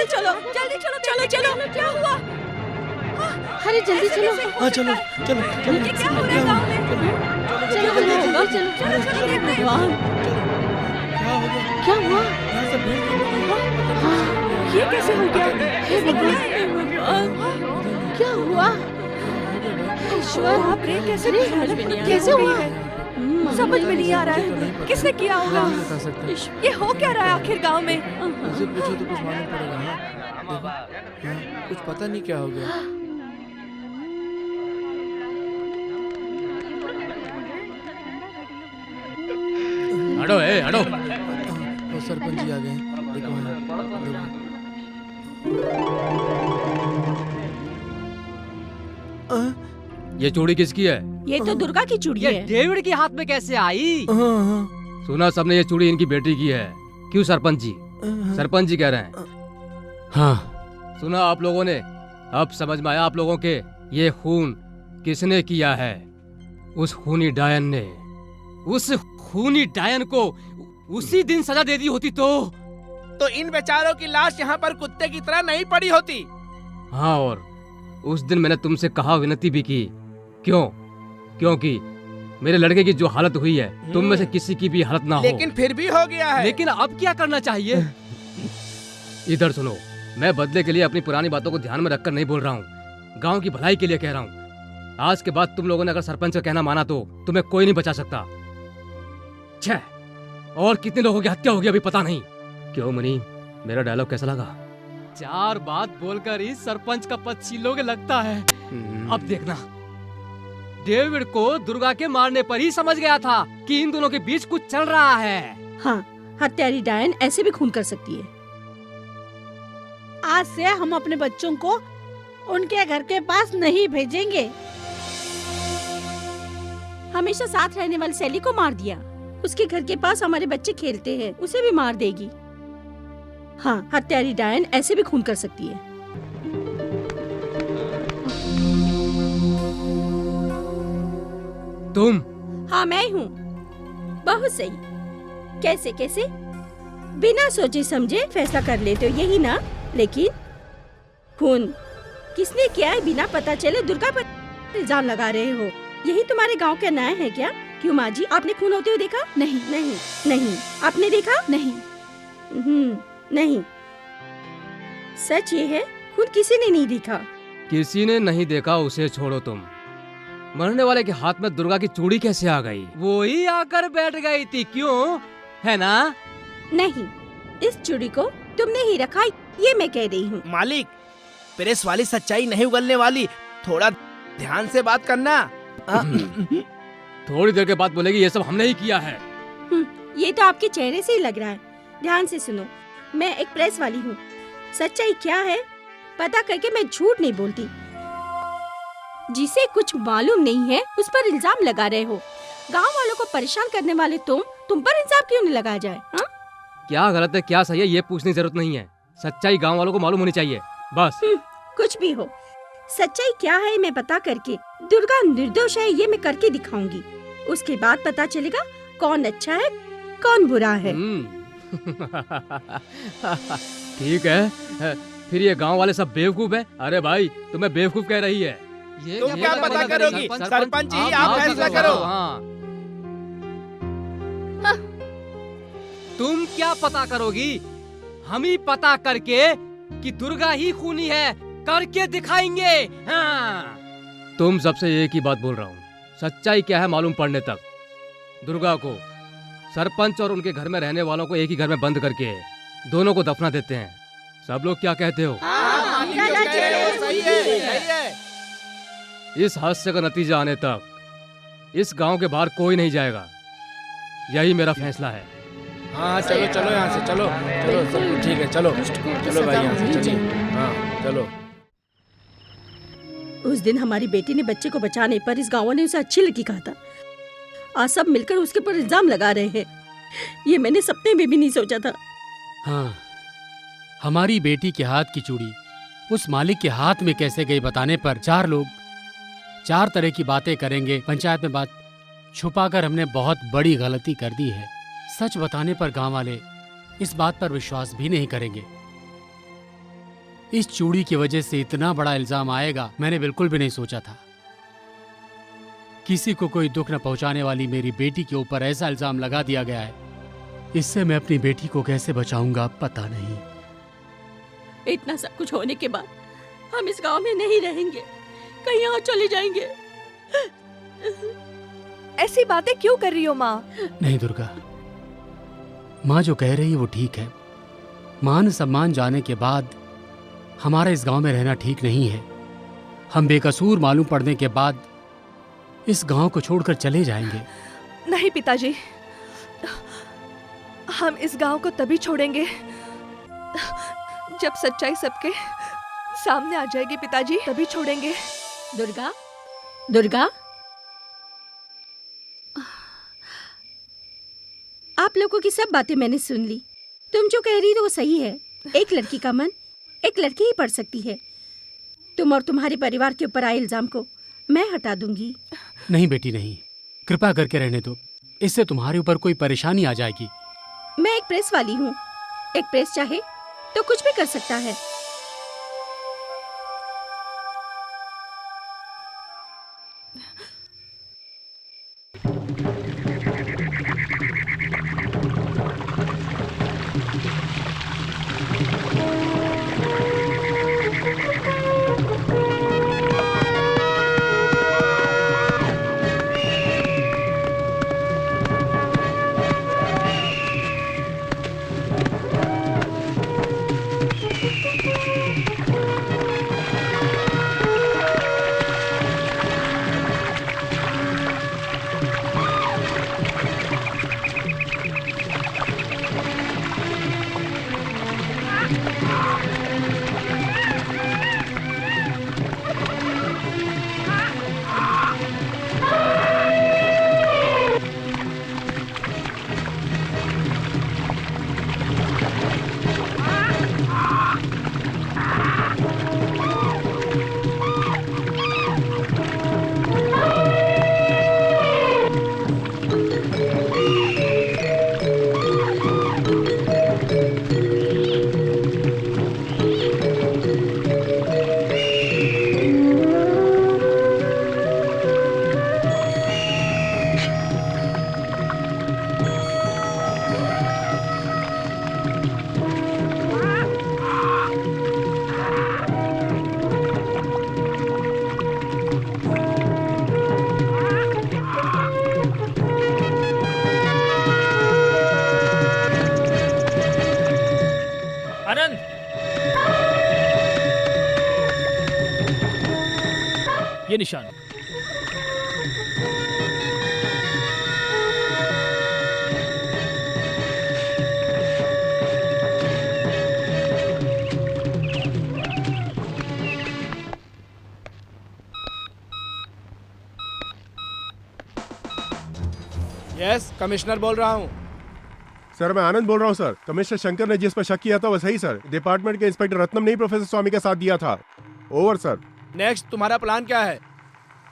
जल्दी चलो, जल्दी चलो, चलो चलो, क्या हुआ? अरे जल्दी चलो। हाँ चलो चलो चलो ये क्या हो रहा है गाँव में? चलो चलो चलो। भगवान, क्या हो गया? क्या हुआ? यहाँ से भीड़ क्यों लगी है? ये कैसे हो गया? हे भगवान, क्या हुआ? ईश्वर, बाप रे, कैसे कैसे हुआ? समझ में नहीं आ रहा है, किसने किया होगा? नहीं बता सकता। ये हो क्या रहा है आखिर गांव में? मुझे पूछो तो कुछ मालूम पड़ेगा। हाँ देखो, हाँ, कुछ पता नहीं क्या हो गया। हटो हटो। वो सरपंच जी आ गए हैं। देखो हाँ, देखो। ये चूड़ी किसकी है? ये तो दुर्गा की चूड़ी है। डेविड के हाथ में कैसे आई? सुना सबने ये चूड़ी इनकी बेटी की है। क्यों सरपंच जी? सरपंच जी कह रहे हैं। हाँ, सुना आप लोगों ने? अब समझ में आया आप लोगों के ये खून किसने किया है? उस खूनी डायन ने। उस खूनी डायन को उसी दिन सजा दे दी होती तो इन बेचारों की लाश यहाँ पर कुत्ते की तरह नहीं पड़ी होती। हाँ, और उस दिन मैंने तुमसे कहा, विनती भी की। क्यों? क्योंकि मेरे लड़के की जो हालत हुई है तुम में से किसी की भी हालत ना हो। लेकिन फिर भी हो गया है। लेकिन अब क्या करना चाहिए? इधर सुनो, मैं बदले के लिए अपनी पुरानी बातों को ध्यान में रखकर नहीं बोल रहा हूँ, गांव की भलाई के लिए कह रहा हूँ। आज के बाद तुम लोगों ने अगर सरपंच का कहना माना तो तुम्हें कोई नहीं बचा सकता। छह, और कितने लोगों की हत्या होगी अभी पता नहीं। क्यों मनी, मेरा डायलॉग कैसा लगा? 4 बात बोलकर ही सरपंच का पद छीलोगे लगता है। अब देखना, डेविड को दुर्गा के मारने पर ही समझ गया था कि इन दोनों के बीच कुछ चल रहा है। हाँ, हत्यारी डायन ऐसे भी खून कर सकती है। आज से हम अपने बच्चों को उनके घर के पास नहीं भेजेंगे। हमेशा साथ रहने वाली सैली को मार दिया। उसके घर के पास हमारे बच्चे खेलते हैं, उसे भी मार देगी। हाँ, हत्यारी डायन ऐसे भी खून कर सकती है। तुम? हाँ, मैं हूँ। बहुत सही। कैसे कैसे? बिना सोचे समझे फैसला कर लेते हो, यही ना? लेकिन खून किसने किया है बिना पता चले दुर्गा पर इल्जाम लगा रहे हो। यही तुम्हारे गांव का न्याय है क्या? क्यों माँ जी, आपने खून होते हुए देखा? नहीं नहीं नहीं। आपने देखा? नहीं। नहीं। सच ये है, खून किसी ने नहीं देखा। किसी ने नहीं देखा उसे छोड़ो तुम। मरने वाले के हाथ में दुर्गा की चूड़ी कैसे आ गई? वो ही आकर बैठ गई थी, क्यों? है ना? नहीं, इस चूड़ी को तुमने ही रखा, ये मैं कह रही हूँ। मालिक, प्रेस वाली सच्चाई नहीं उगलने वाली, थोड़ा ध्यान से बात करना। थोड़ी देर के बाद बोलेगी ये सब हमने ही किया है। ये तो आपके चेहरे से ही लग रहा है। ध्यान से सुनो, मैं एक प्रेस वाली हूँ। सच्चाई क्या है पता करके मैं झूठ नहीं बोलती। जिसे कुछ मालूम नहीं है उस पर इल्जाम लगा रहे हो। गांव वालों को परेशान करने वाले तुम पर इल्जाम क्यों नहीं लगाया जाए? हा? क्या गलत है क्या सही है ये पूछने की जरूरत नहीं है। सच्चाई गांव वालों को मालूम होनी चाहिए, बस। कुछ भी हो, सच्चाई क्या है मैं पता करके दुर्गा निर्दोष है ये मैं करके दिखाऊंगी। उसके बाद पता चलेगा कौन अच्छा है कौन बुरा है। ठीक है, फिर ये गांव वाले सब बेवकूफ है? अरे भाई, तुम्हें बेवकूफ कह रही है। तुम क्या पता करोगी? सरपंच ही आप फैसला करो। हाँ। तुम क्या पता करोगी? हम ही पता करके कि दुर्गा ही खूनी है करके दिखाएंगे। हाँ। तुम सबसे एक ही बात बोल रहा हूँ, सच्चाई क्या है मालूम पड़ने तक दुर्गा को, सरपंच और उनके घर में रहने वालों को एक ही घर में बंद करके दोनों को दफना देते हैं। सब लोग क्या कहते हो? सही है। इस हादसे का नतीजा आने तक इस गांव के बाहर कोई नहीं जाएगा, यही मेरा फैसला है। हाँ चलो चलो यहाँ से, चलो चलो सब कुछ ठीक है, चलो चलो भाई यहाँ से चलिए। हाँ चलो। उस दिन हमारी बेटी ने बच्चे को बचाने पर इस गाँव ने उसे अच्छी लड़की कहा था। आज सब मिलकर उसके पर इल्जाम लगा रहे हैं। ये मैंने सपने में भी नहीं सोचा था। हाँ, हमारी बेटी के हाथ की चूड़ी उस मालिक के हाथ में कैसे गई बताने पर 4 लोग 4 तरह की बातें करेंगे। पंचायत में बात छुपाकर हमने बहुत बड़ी गलती कर दी है। सच बताने पर गांव वाले इस बात पर विश्वास भी नहीं करेंगे। इस चूड़ी की वजह से इतना बड़ा इल्जाम आएगा मैंने बिल्कुल भी नहीं सोचा था। किसी को कोई दुख न पहुंचाने वाली मेरी बेटी के ऊपर ऐसा इल्जाम लगा दिया गया है। इससे मैं अपनी बेटी को कैसे बचाऊंगा पता नहीं। इतना सब कुछ होने के बाद हम इस गांव में नहीं रहेंगे, कहीं और चले जाएंगे। ऐसी बातें क्यों कर रही हो माँ? नहीं दुर्गा, माँ जो कह रही है वो ठीक है। मान सम्मान जाने के बाद हमारा इस गांव में रहना ठीक नहीं है। हम बेकसूर मालूम पड़ने के बाद इस गांव को छोड़कर चले जाएंगे। नहीं पिताजी, हम इस गांव को तभी छोड़ेंगे जब सच्चाई सबके सामने आ जाएगी। पिताजी, तभी छोड़ेंगे। दुर्गा, दुर्गा, आप लोगों की सब बातें मैंने सुन ली। तुम जो कह रही हो वो सही है। एक लड़की का मन एक लड़की ही पढ़ सकती है। तुम और तुम्हारे परिवार के ऊपर आए इल्जाम को मैं हटा दूंगी। नहीं बेटी नहीं, कृपा करके रहने दो। इससे तुम्हारे ऊपर कोई परेशानी आ जाएगी। मैं एक प्रेस वाली हूँ। एक प्रेस चाहे तो कुछ भी कर सकता है। ये निशान। यस, कमिश्नर बोल रहा हूँ। सर मैं आनंद बोल रहा हूँ सर। कमिश्नर शंकर ने जिस पर शक किया था वो सही सर। डिपार्टमेंट के इंस्पेक्टर रत्नम ने प्रोफेसर स्वामी का साथ दिया था। Over sir. नेक्स्ट तुम्हारा प्लान क्या है?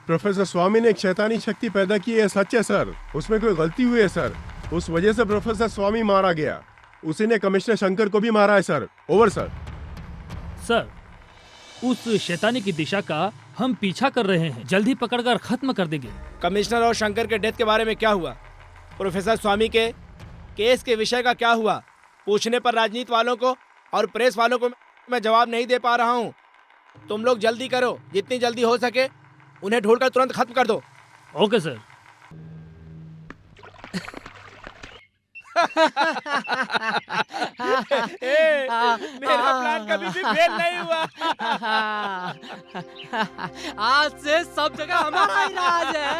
प्रोफेसर स्वामी ने एक शैतानी शक्ति पैदा की है, सच है सर। उसमें कोई गलती हुई है सर, उस वजह से प्रोफेसर स्वामी मारा गया। उसी ने कमिश्नर शंकर को भी मारा है सर। Over sir. सर, उस शैतानी की दिशा का हम पीछा कर रहे हैं, जल्दी पकड़कर खत्म कर देंगे। कमिश्नर और शंकर के डेथ के बारे में क्या हुआ? प्रोफेसर स्वामी के केस के विषय का क्या हुआ? पूछने पर राजनीति वालों को और प्रेस वालों को मैं जवाब नहीं दे पा रहा हूँ। तुम लोग जल्दी करो, जितनी जल्दी हो सके उन्हें ढूंढकर तुरंत खत्म कर दो। Okay sir. मेरा प्लान कभी भी फेल नहीं हुआ। आज से सब जगह हमारा ही राज है।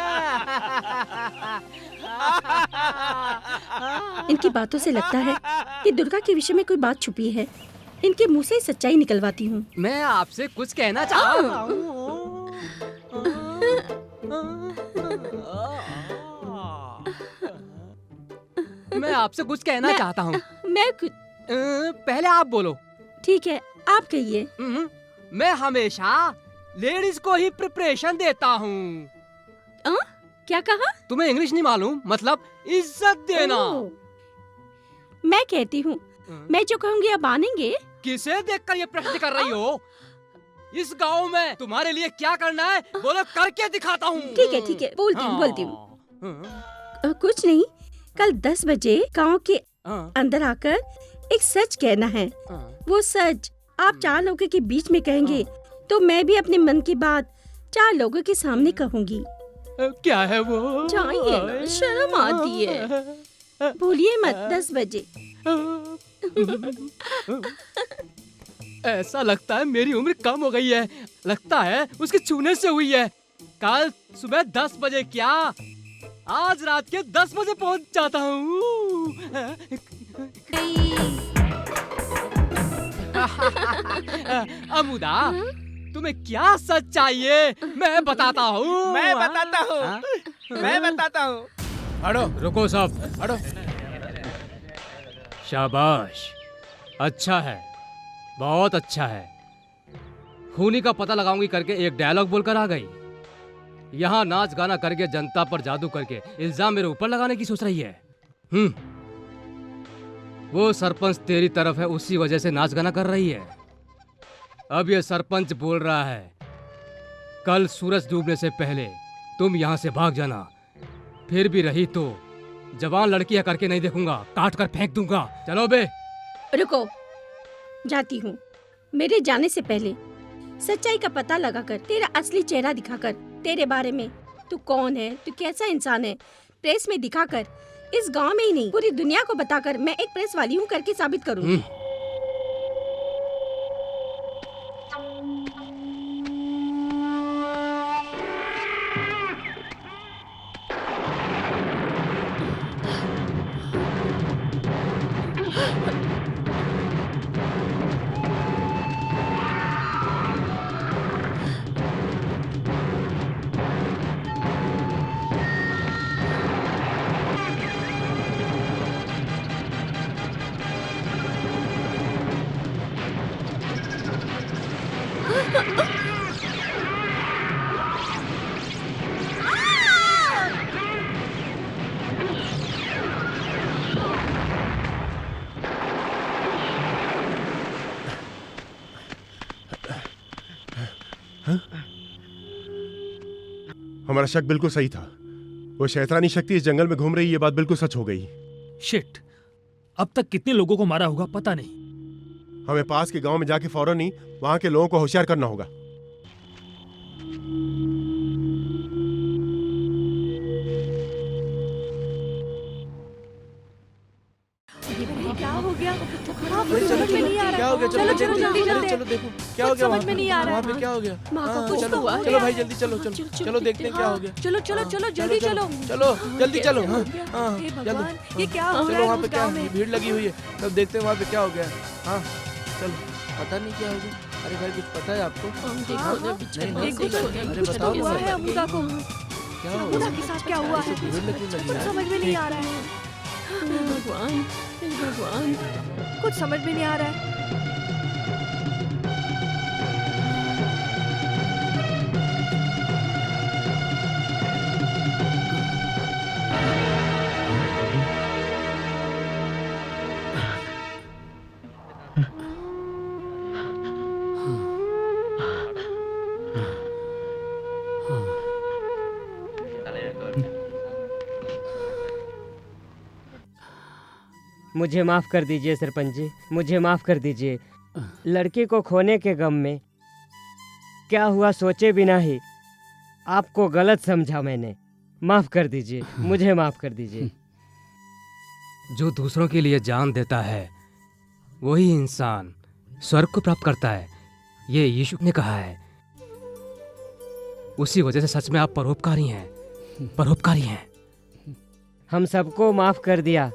इनकी बातों से लगता है कि दुर्गा के विषय में कोई बात छुपी है। इनके मुंह से सच्चाई निकलवाती हूँ। मैं आपसे कुछ कहना चाहता हूँ। मैं आपसे कुछ कहना चाहता हूँ। मैं कुछ पहले आप बोलो। ठीक है, आप कहिए। मैं हमेशा लेडीज को ही प्रिपरेशन देता हूँ। क्या कहा? तुम्हें इंग्लिश नहीं मालूम? मतलब इज्जत देना। मैं कहती हूँ, मैं जो कहूँगी आप मानेंगे? किसे देखकर ये प्रश्न कर रही हो? इस गांव में तुम्हारे लिए क्या करना है बोलो, करके दिखाता हूँ। ठीक है बोलती हूँ। कुछ नहीं, कल 10 बजे गांव के अंदर आकर एक सच कहना है। वो सच आप 4 लोगों के बीच में कहेंगे तो मैं भी अपने मन की बात 4 लोगों के सामने कहूँगी। क्या है वो? चाहिए ना, शर्म आती है। भूलिए मत 10 बजे। ऐसा लगता है मेरी उम्र कम हो गई है, लगता है उसके छूने से हुई है। कल सुबह 10 बजे क्या, आज रात के 10 बजे पहुंच जाता हूँ। अमुदा, तुम्हें क्या सच चाहिए मैं बताता हूँ। मैं बताता हूँ। हटो, रुको सब, हटो। शाबाश, अच्छा है, बहुत अच्छा है। खूनी का पता लगाऊंगी करके एक डायलॉग बोलकर आ गई। यहाँ नाच गाना करके जनता पर जादू करके इल्जाम मेरे ऊपर लगाने की सोच रही है। वो सरपंच तेरी तरफ है, उसी वजह से नाच गाना कर रही है। अब ये सरपंच बोल रहा है कल सूरज डूबने से पहले तुम यहाँ से भाग जाना। फिर भी रही तो जवान लड़की है करके नहीं देखूंगा, काट कर फेंक दूंगा। चलो बे। रुको, जाती हूँ। मेरे जाने से पहले सच्चाई का पता लगाकर, तेरा असली चेहरा दिखाकर, तेरे बारे में तू कौन है, तू कैसा इंसान है, प्रेस में दिखाकर, इस गांव में ही नहीं पूरी दुनिया को बताकर मैं एक प्रेस वाली हूँ करके साबित करूँगी। हमारा शक बिल्कुल सही था। वो शैतानी शक्ति इस जंगल में घूम रही, ये बात बिल्कुल सच हो गई। शिट, अब तक कितने लोगों को मारा होगा पता नहीं। हमें पास के गांव में जाके फौरन ही वहां के लोगों को होशियार करना होगा। क्या हो गया? समझ में नहीं आ रहा। क्या हो गया? चलो जल्दी चलो देखो क्या हो गया। समझ में नहीं आ रहा। वहाँ पे क्या हो गया? माँ का कुछ तो हुआ है। चलो भाई जल्दी चलो देखते हैं क्या हो गया। चलो जल्दी चलो। जल्दी चलो। हे भगवान, ये क्या हो रहा चलो है वहाँ पे उस क्या गाँव में? भीड़ लगी हुई है, तब देखते हैं वहाँ पे क्या हो गया। हाँ चलो, पता नहीं क्या हो गया। अरे भाई कुछ पता है आपको? अरे बताओ हुआ है अमुदा को। क्या हो अमुदा के साथ क्या हुआ है? भीड़ लगी कुछ समझ में नहीं आ रहा है। भगवान, कुछ समझ में नहीं आ रहा है। मुझे माफ कर दीजिए सरपंच जी, मुझे माफ कर दीजिए। लड़की को खोने के गम में क्या हुआ सोचे बिना ही आपको गलत समझा मैंने। माफ कर दीजिए, मुझे माफ कर दीजिए। जो दूसरों के लिए जान देता है वही इंसान स्वर्ग को प्राप्त करता है, ये यीशु ने कहा है। उसी वजह से सच में आप परोपकारी हैं, परोपकारी हैं। हम सबको माफ कर दिया,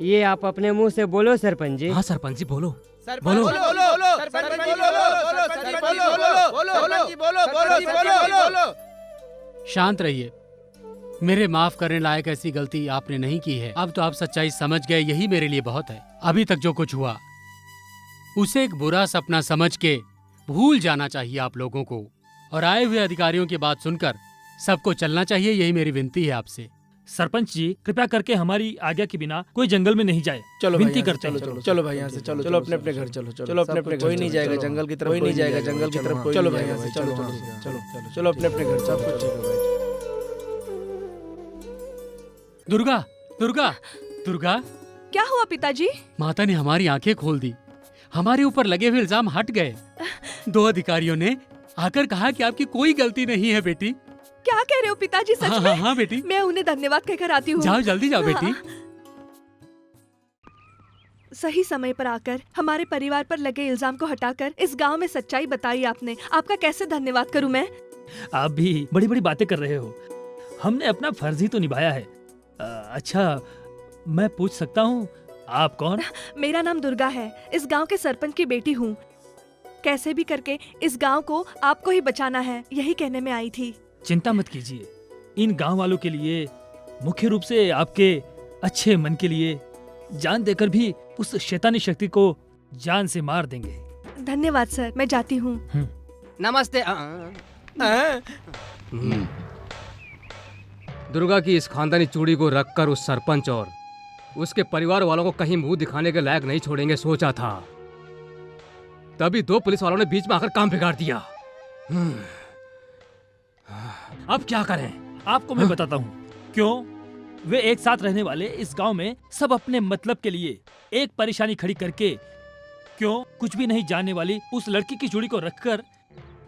ये आप अपने मुंह से बोलो सरपंच जी। हाँ सरपंच जी बोलो। शांत रहिए। मेरे माफ करने लायक ऐसी गलती आपने नहीं की है। अब तो आप सच्चाई समझ गए, यही मेरे लिए बहुत है। अभी तक जो कुछ हुआ उसे एक बुरा सपना समझ के भूल जाना चाहिए आप लोगों को, और आए हुए अधिकारियों की बात सुनकर सबको चलना चाहिए। यही मेरी विनती है आपसे। सरपंच जी कृपया करके हमारी आज्ञा के बिना कोई जंगल में नहीं जाए। चलो भाई विनती यहाँ से करते हैं। चलो चलो भाई यहाँ से चलो अपने अपने घर चलो अपने अपने कोई नहीं जाएगा जंगल की तरफ, कोई नहीं जाएगा जंगल की तरफ। चलो भाई यहाँ से चलो चलो अपने अपने घर। सब कुछ ठीक है भाई। दुर्गा दुर्गा दुर्गा, क्या हुआ पिताजी? माता ने हमारी आंखें खोल दी। हमारे ऊपर लगे हुए इल्जाम हट गए। 2 अधिकारियों ने आकर कहा कि आपकी कोई गलती नहीं है बेटी। क्या कह रहे हो पिताजी? सच हाँ, में? हाँ बेटी। मैं उन्हें धन्यवाद कहकर आती हूँ। जाओ जल्दी जाओ बेटी। सही समय पर आकर हमारे परिवार पर लगे इल्जाम को हटाकर इस गांव में सच्चाई बताई आपने। आपका कैसे धन्यवाद करूं मैं? आप भी बड़ी बड़ी बातें कर रहे हो। हमने अपना फर्ज ही तो निभाया है। अच्छा, मैं पूछ सकता हूँ आप कौन? मेरा नाम दुर्गा है। इस गांव के सरपंच की बेटी हूँ। कैसे भी करके इस गांव को आपको ही बचाना है, यही कहने में आई थी। चिंता मत कीजिए। इन गांव वालों के लिए, मुख्य रूप से आपके अच्छे मन के लिए जान देकर भी उस शैतानी शक्ति को जान से मार देंगे। धन्यवाद सर, मैं जाती हूँ। नमस्ते। दुर्गा की इस खानदानी चूड़ी को रखकर उस सरपंच और उसके परिवार वालों को कहीं मुंह दिखाने के लायक नहीं छोड़ेंगे सोचा था। तभी 2 पुलिस वालों ने बीच में आकर काम बिगाड़ दिया। अब क्या करें? आपको मैं बताता हूँ क्यों। वे एक साथ रहने वाले इस गांव में सब अपने मतलब के लिए एक परेशानी खड़ी करके, क्यों कुछ भी नहीं जानने वाली उस लड़की की चूड़ी को रखकर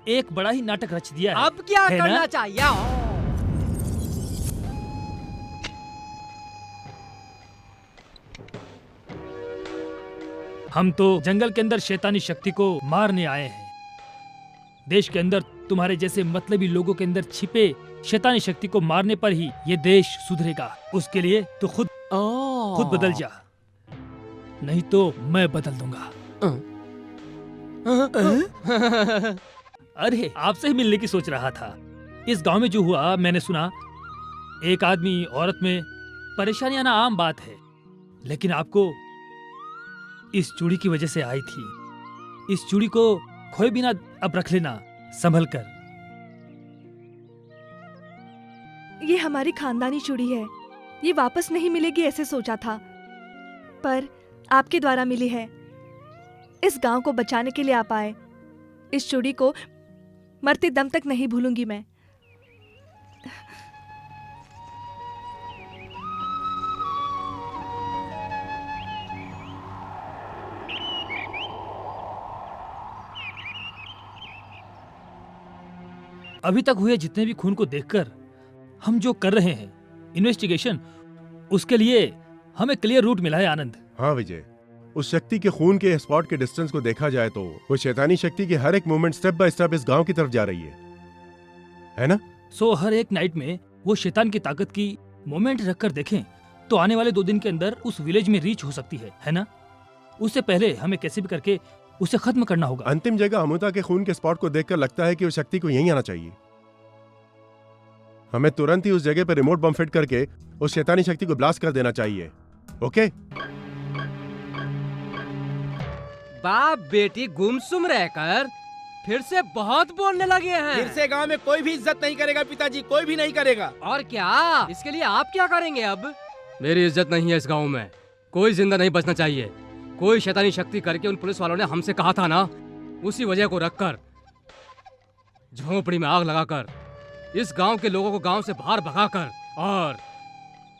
एक बड़ा ही नाटक रच दिया है। अब क्या है करना ना? चाहिए? हम तो जंगल के अंदर शैतानी शक्ति को मारने आए हैं। देश के अंदर तुम्हारे जैसे मतलबी लोगों के अंदर छिपे शैतानी शक्ति को मारने पर ही ये देश सुधरेगा। उसके लिए तो खुद बदल जा, नहीं तो मैं बदल दूंगा। अरे आपसे ही मिलने की सोच रहा था। इस गांव में जो हुआ मैंने सुना, एक आदमी औरत में परेशानी आना आम बात है, लेकिन आपको इस चूड़ी की वजह से आई थी। इस चूड़ी को खोए बिना अब रख लेना संभल कर। ये हमारी खानदानी चूड़ी है, ये वापस नहीं मिलेगी ऐसे सोचा था, पर आपके द्वारा मिली है। इस गांव को बचाने के लिए आप आए। इस चूड़ी को मरते दम तक नहीं भूलूंगी मैं। अभी तक हुए जितने भी खून को देखकर हम जो कर रहे हैं इन्वेस्टिगेशन, उसके लिए हमें क्लियर रूट मिला है आनंद। हाँ विजय, उस शक्ति के खून के स्पॉट के डिस्टेंस को देखा जाए तो वो शैतानी शक्ति की हर एक मूवमेंट स्टेप बाय स्टेप इस गांव की तरफ जा रही है ना? सो हर एक नाइट में वो शैतान की ताकत की मोमेंट रखकर देखें तो आने वाले 2 दिन के अंदर उस विलेज में रीच हो सकती है ना? उससे पहले हमें कैसे भी करके उसे खत्म करना होगा। अंतिम जगह अमृता के खून के स्पॉट को देखकर लगता है कि उस शक्ति को यहीं आना चाहिए। हमें तुरंत ही उस जगह पर रिमोट बम फिट करके उस शैतानी शक्ति को ब्लास्ट कर देना चाहिए। ओके? बाप बेटी गुमसुम रहकर फिर से बहुत बोलने लगे हैं। फिर से गांव में कोई भी इज्जत नहीं करेगा पिताजी, कोई भी नहीं करेगा। और क्या इसके लिए आप क्या करेंगे अब? मेरी इज्जत नहीं है इस गांव में, कोई जिंदा नहीं बचना चाहिए। कोई शैतानी शक्ति करके उन पुलिस वालों ने हमसे कहा था ना, उसी वजह को रखकर झोपड़ी में आग लगाकर इस गांव के लोगों को गांव से बाहर भगाकर और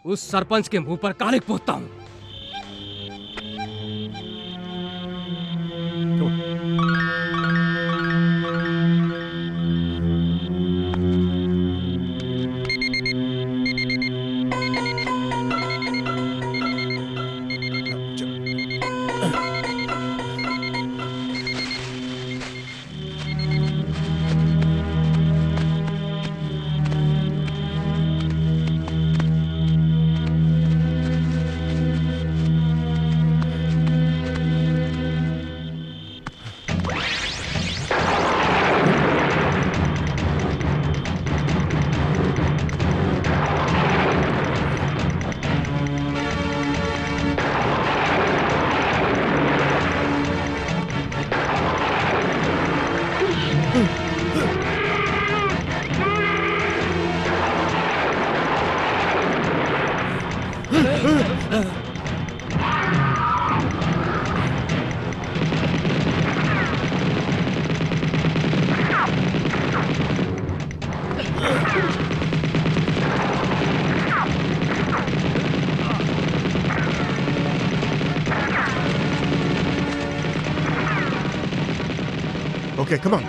उस सरपंच के मुंह पर कालिक पोतता हूँ। Okay come on.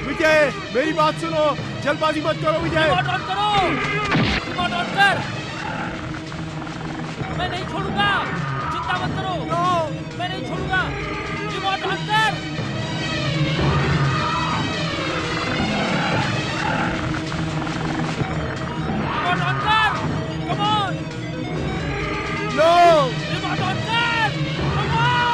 विजय मेरी बात सुनो, जल्दबाजी मत करो विजय। रिमोट ऑन करो, रिमोट ऑन कर। मैं नहीं छोड़ूंगा, चिंता मत करो। मैं नहीं छोड़ूंगा, रिमोट ऑन कर। रिमोट ऑन कर, come on. Know remote on कर, कम ऑन।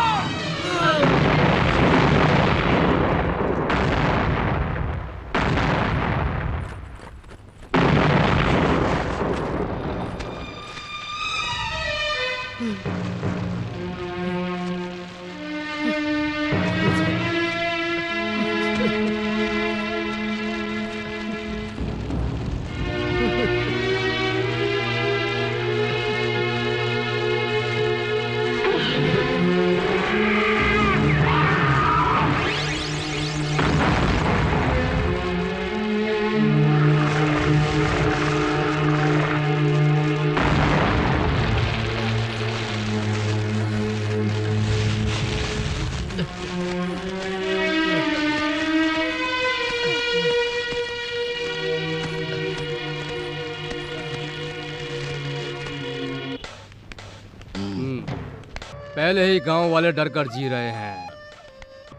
पहले ही गांव वाले डर कर जी रहे हैं।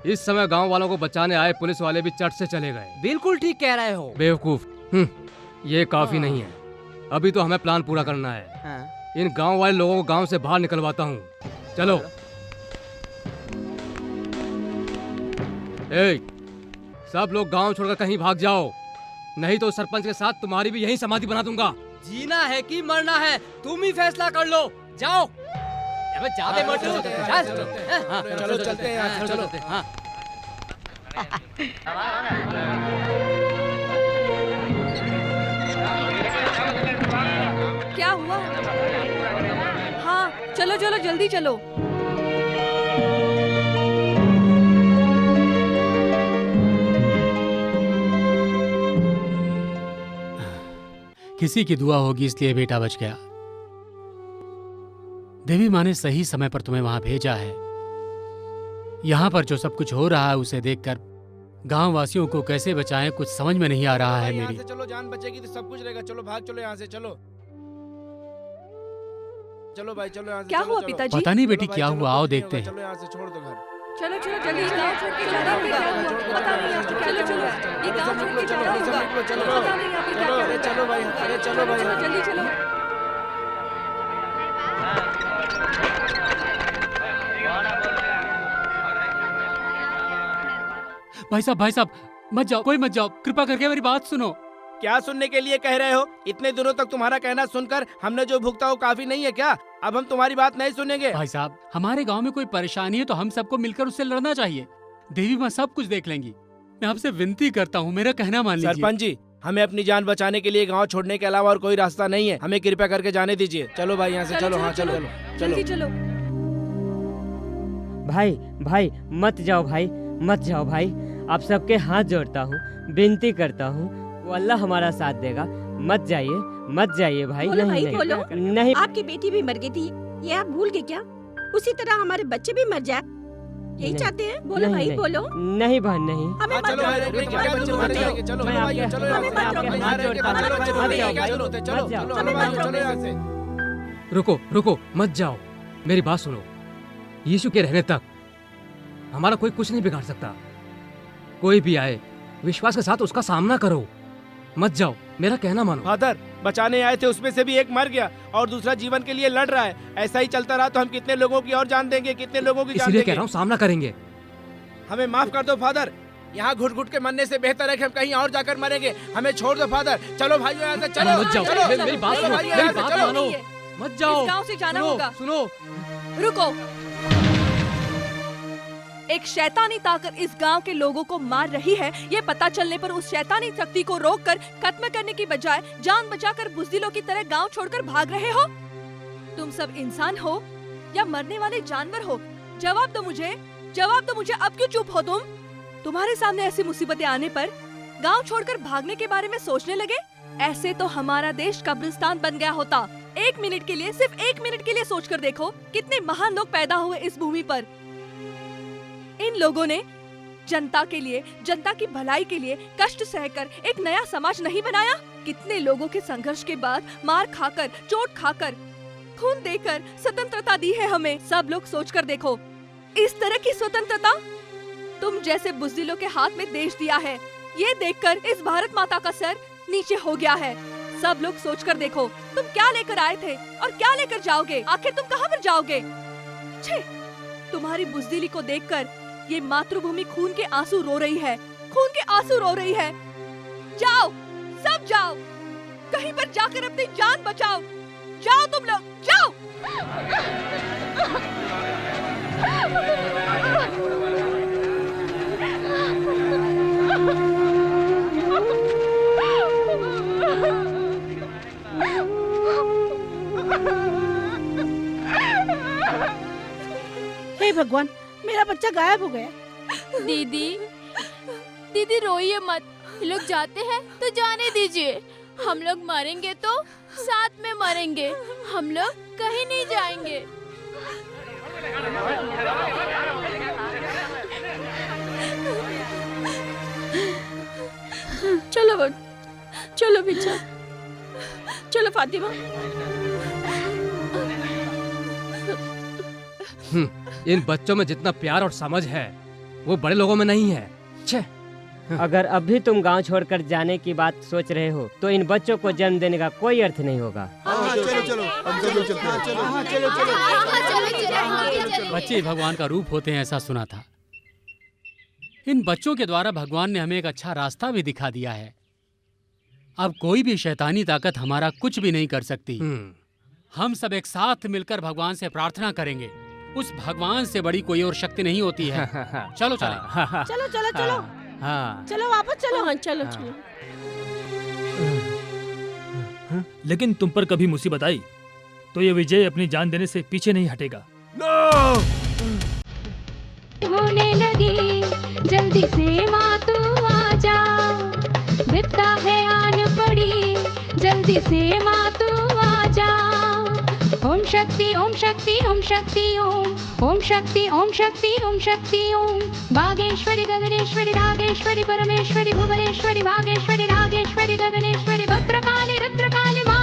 इस समय गांव वालों को बचाने आए पुलिस वाले भी चट से चले गए। बिल्कुल ठीक कह रहे हो। बेवकूफ। ये काफी नहीं है, अभी तो हमें प्लान पूरा करना है। इन गांव वाले लोगों को गांव से बाहर निकलवाता हूँ। चलो। ए, सब लोग गांव छोड़कर कहीं भाग जाओ, नहीं तो सरपंच के साथ तुम्हारी भी यही समाधि बना दूंगा। जीना है कि मरना है, तुम ही फैसला कर लो। जाओ। जाते मत चलो, चलो चलते हैं यार, चलो। क्या हुआ? हाँ चलो चलो जल्दी चलो। किसी की दुआ होगी इसलिए बेटा बच गया। देवी माँ ने सही समय पर तुम्हें वहां भेजा है। यहाँ पर जो सब कुछ हो रहा है उसे देखकर गांव वासियों को कैसे बचाएं कुछ समझ में नहीं आ रहा है यहाँ मेरी। से चलो, जान बचेगी तो सब कुछ रहेगा। चलो भाग चलो यहाँ से, चलो चलो भाई, चलो यहाँ से। क्या चलो, हुआ चलो। पिताजी? पता नहीं बेटी चलो भाई, क्या चलो, हुआ, आओ कुछ नहीं देखते होगा। हैं। चलो यहाँ से, छोड़ दो घर। चलो चलो जल्दी गांव छोड़ के जाना होगा। पता नहीं यहाँ पे क्या क्या चलो, ये गांव छोड़ के जाना होगा। चलो पता नहीं यहाँ पे क्या क्या अरे चलो भाई, अरे चलो भाई, जल्दी चलो। भाई साहब मत जाओ, कोई मत जाओ, कृपा करके मेरी बात सुनो। क्या सुनने के लिए कह रहे हो? इतने दिनों तक तुम्हारा कहना सुनकर हमने जो भुगता वो काफी नहीं है क्या? अब हम तुम्हारी बात नहीं सुनेंगे। भाई साहब, हमारे गांव में कोई परेशानी है तो हम सबको मिलकर उससे लड़ना चाहिए। देवी माँ सब कुछ देख लेंगी। मैं आपसे विनती करता हूँ, मेरा कहना मान लीजिए। सरपंच जी, हमें अपनी जान बचाने के लिए गांव छोड़ने के अलावा और कोई रास्ता नहीं है। हमें कृपा करके जाने दीजिए। चलो भाई यहाँ से, चलो। हाँ चलो चलो जल्दी चलो। भाई भाई मत जाओ भाई, मत जाओ भाई। आप सबके हाथ जोड़ता हूँ, विनती करता हूँ, वो अल्लाह हमारा साथ देगा। मत जाइए, मत जाइए भाई। बोलो नहीं भाई, बोलो। नहीं नहीं। आपकी बेटी भी मर गई थी, ये आप भूल गए क्या? उसी तरह हमारे बच्चे भी मर जाए, यही नहीं, चाहते हैं? बोलो नहीं, भाई, नहीं, बोलो। नहीं बहन नहीं। हमें मत चलो भाई, रुकने की क्या जरूरत है? चलो मैं भाई, आपके- चलो यहाँ से, मैं आपके चलो हाथ जोड़ता हूँ, चलो, मत चलो, जाओ क्या भाई, जरूरत है? मत चलो जाओ। चलो हमें भाई, मत चलो यहाँ से। रुको रुको, मत जाओ, मेरी बात सुनो। यीशु के रहने तक हमारा कोई कुछ नहीं बिगाड़ सकता। कोई भी आए, विश्वास के साथ उसका सामना करो। मत जाओ, मेरा कहना मानो। फादर, बचाने आए थे, उसमें से भी एक मर गया और दूसरा जीवन के लिए लड़ रहा है। ऐसा ही चलता रहा तो हम कितने लोगों की और जान देंगे, कितने लोगों की जान इसीलिए कह देंगे। रहा हूँ, सामना करेंगे। हमें माफ कर दो फादर। यहाँ घुट घुट के मरने से बेहतर है कि हम कहीं और जाकर मरेंगे। हमें छोड़ दो फादर। चलो भाई यहाँ से, चलो। मत जाओ, चलो, मेरी बात चलो सुनो, भाई, मेरी यहाँ से बात चलो। मानो। मत जाओ, इस गांव से जाना सुनो, होगा। सुनो। रुको। एक शैतानी ताकत इस गांव के लोगों को मार रही है। ये पता चलने पर उस शैतानी शक्ति को रोककर खत्म करने की बजाय जान बचाकर बुज़दिलों की तरह गांव छोड़कर भाग रहे हो। तुम सब इंसान हो या मरने वाले जानवर हो? जवाब दो मुझे, जवाब दो मुझे। अब क्यों चुप हो तुम? तुम्हारे सामने ऐसी मुसीबतें आने पर गांव छोड़कर भागने के बारे में सोचने लगे? ऐसे तो हमारा देश कब्रिस्तान बन गया होता। एक मिनट के लिए, सिर्फ एक मिनट के लिए सोचकर देखो, कितने महान लोग पैदा हुए इस भूमि पर। इन लोगों ने जनता के लिए, जनता की भलाई के लिए कष्ट सहकर एक नया समाज नहीं बनाया? कितने लोगों के संघर्ष के बाद मार खाकर, चोट खाकर, खून देकर स्वतंत्रता दी है हमें। सब लोग सोचकर देखो, इस तरह की स्वतंत्रता तुम जैसे बुज़दिलों के हाथ में देश दिया है। ये देखकर इस भारत माता का सर नीचे हो गया है। सब लोग सोचकर देखो, तुम क्या लेकर आए थे और क्या लेकर जाओगे? आखिर तुम कहाँ पर जाओगे? छे, तुम्हारी बुज़दिली को देखकर ये मातृभूमि खून के आंसू रो रही है, खून के आंसू रो रही है। जाओ, सब जाओ, कहीं पर जाकर अपनी जान बचाओ। जाओ तुम लोग, जाओ। हे भगवान, मेरा बच्चा गायब हो गया। दीदी दीदी रोइए मत, लोग जाते हैं तो जाने दीजिए। हम लोग मरेंगे तो साथ में मरेंगे, हम लोग कहीं नहीं जाएंगे। चलो चलो बिचा, चलो फातिमा। इन बच्चों में जितना प्यार और समझ है वो बड़े लोगों में नहीं है। छे। अगर अब भी तुम गांव छोड़कर जाने की बात सोच रहे हो तो इन बच्चों को जन्म देने का कोई अर्थ नहीं होगा। चलो चलो हम सब लोग चलते हैं। चलो बच्चे भगवान का रूप होते हैं, ऐसा सुना था। इन बच्चों के द्वारा भगवान ने हमें एक अच्छा रास्ता भी दिखा दिया है। अब कोई भी शैतानी ताकत हमारा कुछ भी नहीं कर सकती। हम सब एक साथ मिलकर भगवान से प्रार्थना करेंगे। उस भगवान से बड़ी कोई और शक्ति नहीं होती है। चलो चले। चलो चलो चलो, हाँ। चलो वापस चलो। हाँ, चलो चलो। लेकिन तुम पर कभी मुसीबत आई तो ये विजय अपनी जान देने से पीछे नहीं हटेगा। होने लगी जल्दी से माँ तू आ जा, विपदा है आन पड़ी, जल्दी से माँ तू आजा। ओम शक्ति ओम शक्ति ओम शक्ति ओम। ओम शक्ति ओम शक्ति ओम शक्ति ओम। वागेश्वरी गगनेश्वरी नागेश्वरी परमेश्वरी भुवनेश्वरी वागेश्वरी नागेश्वरी गगनेश्वरी भद्रकाली रुद्रकाली माँ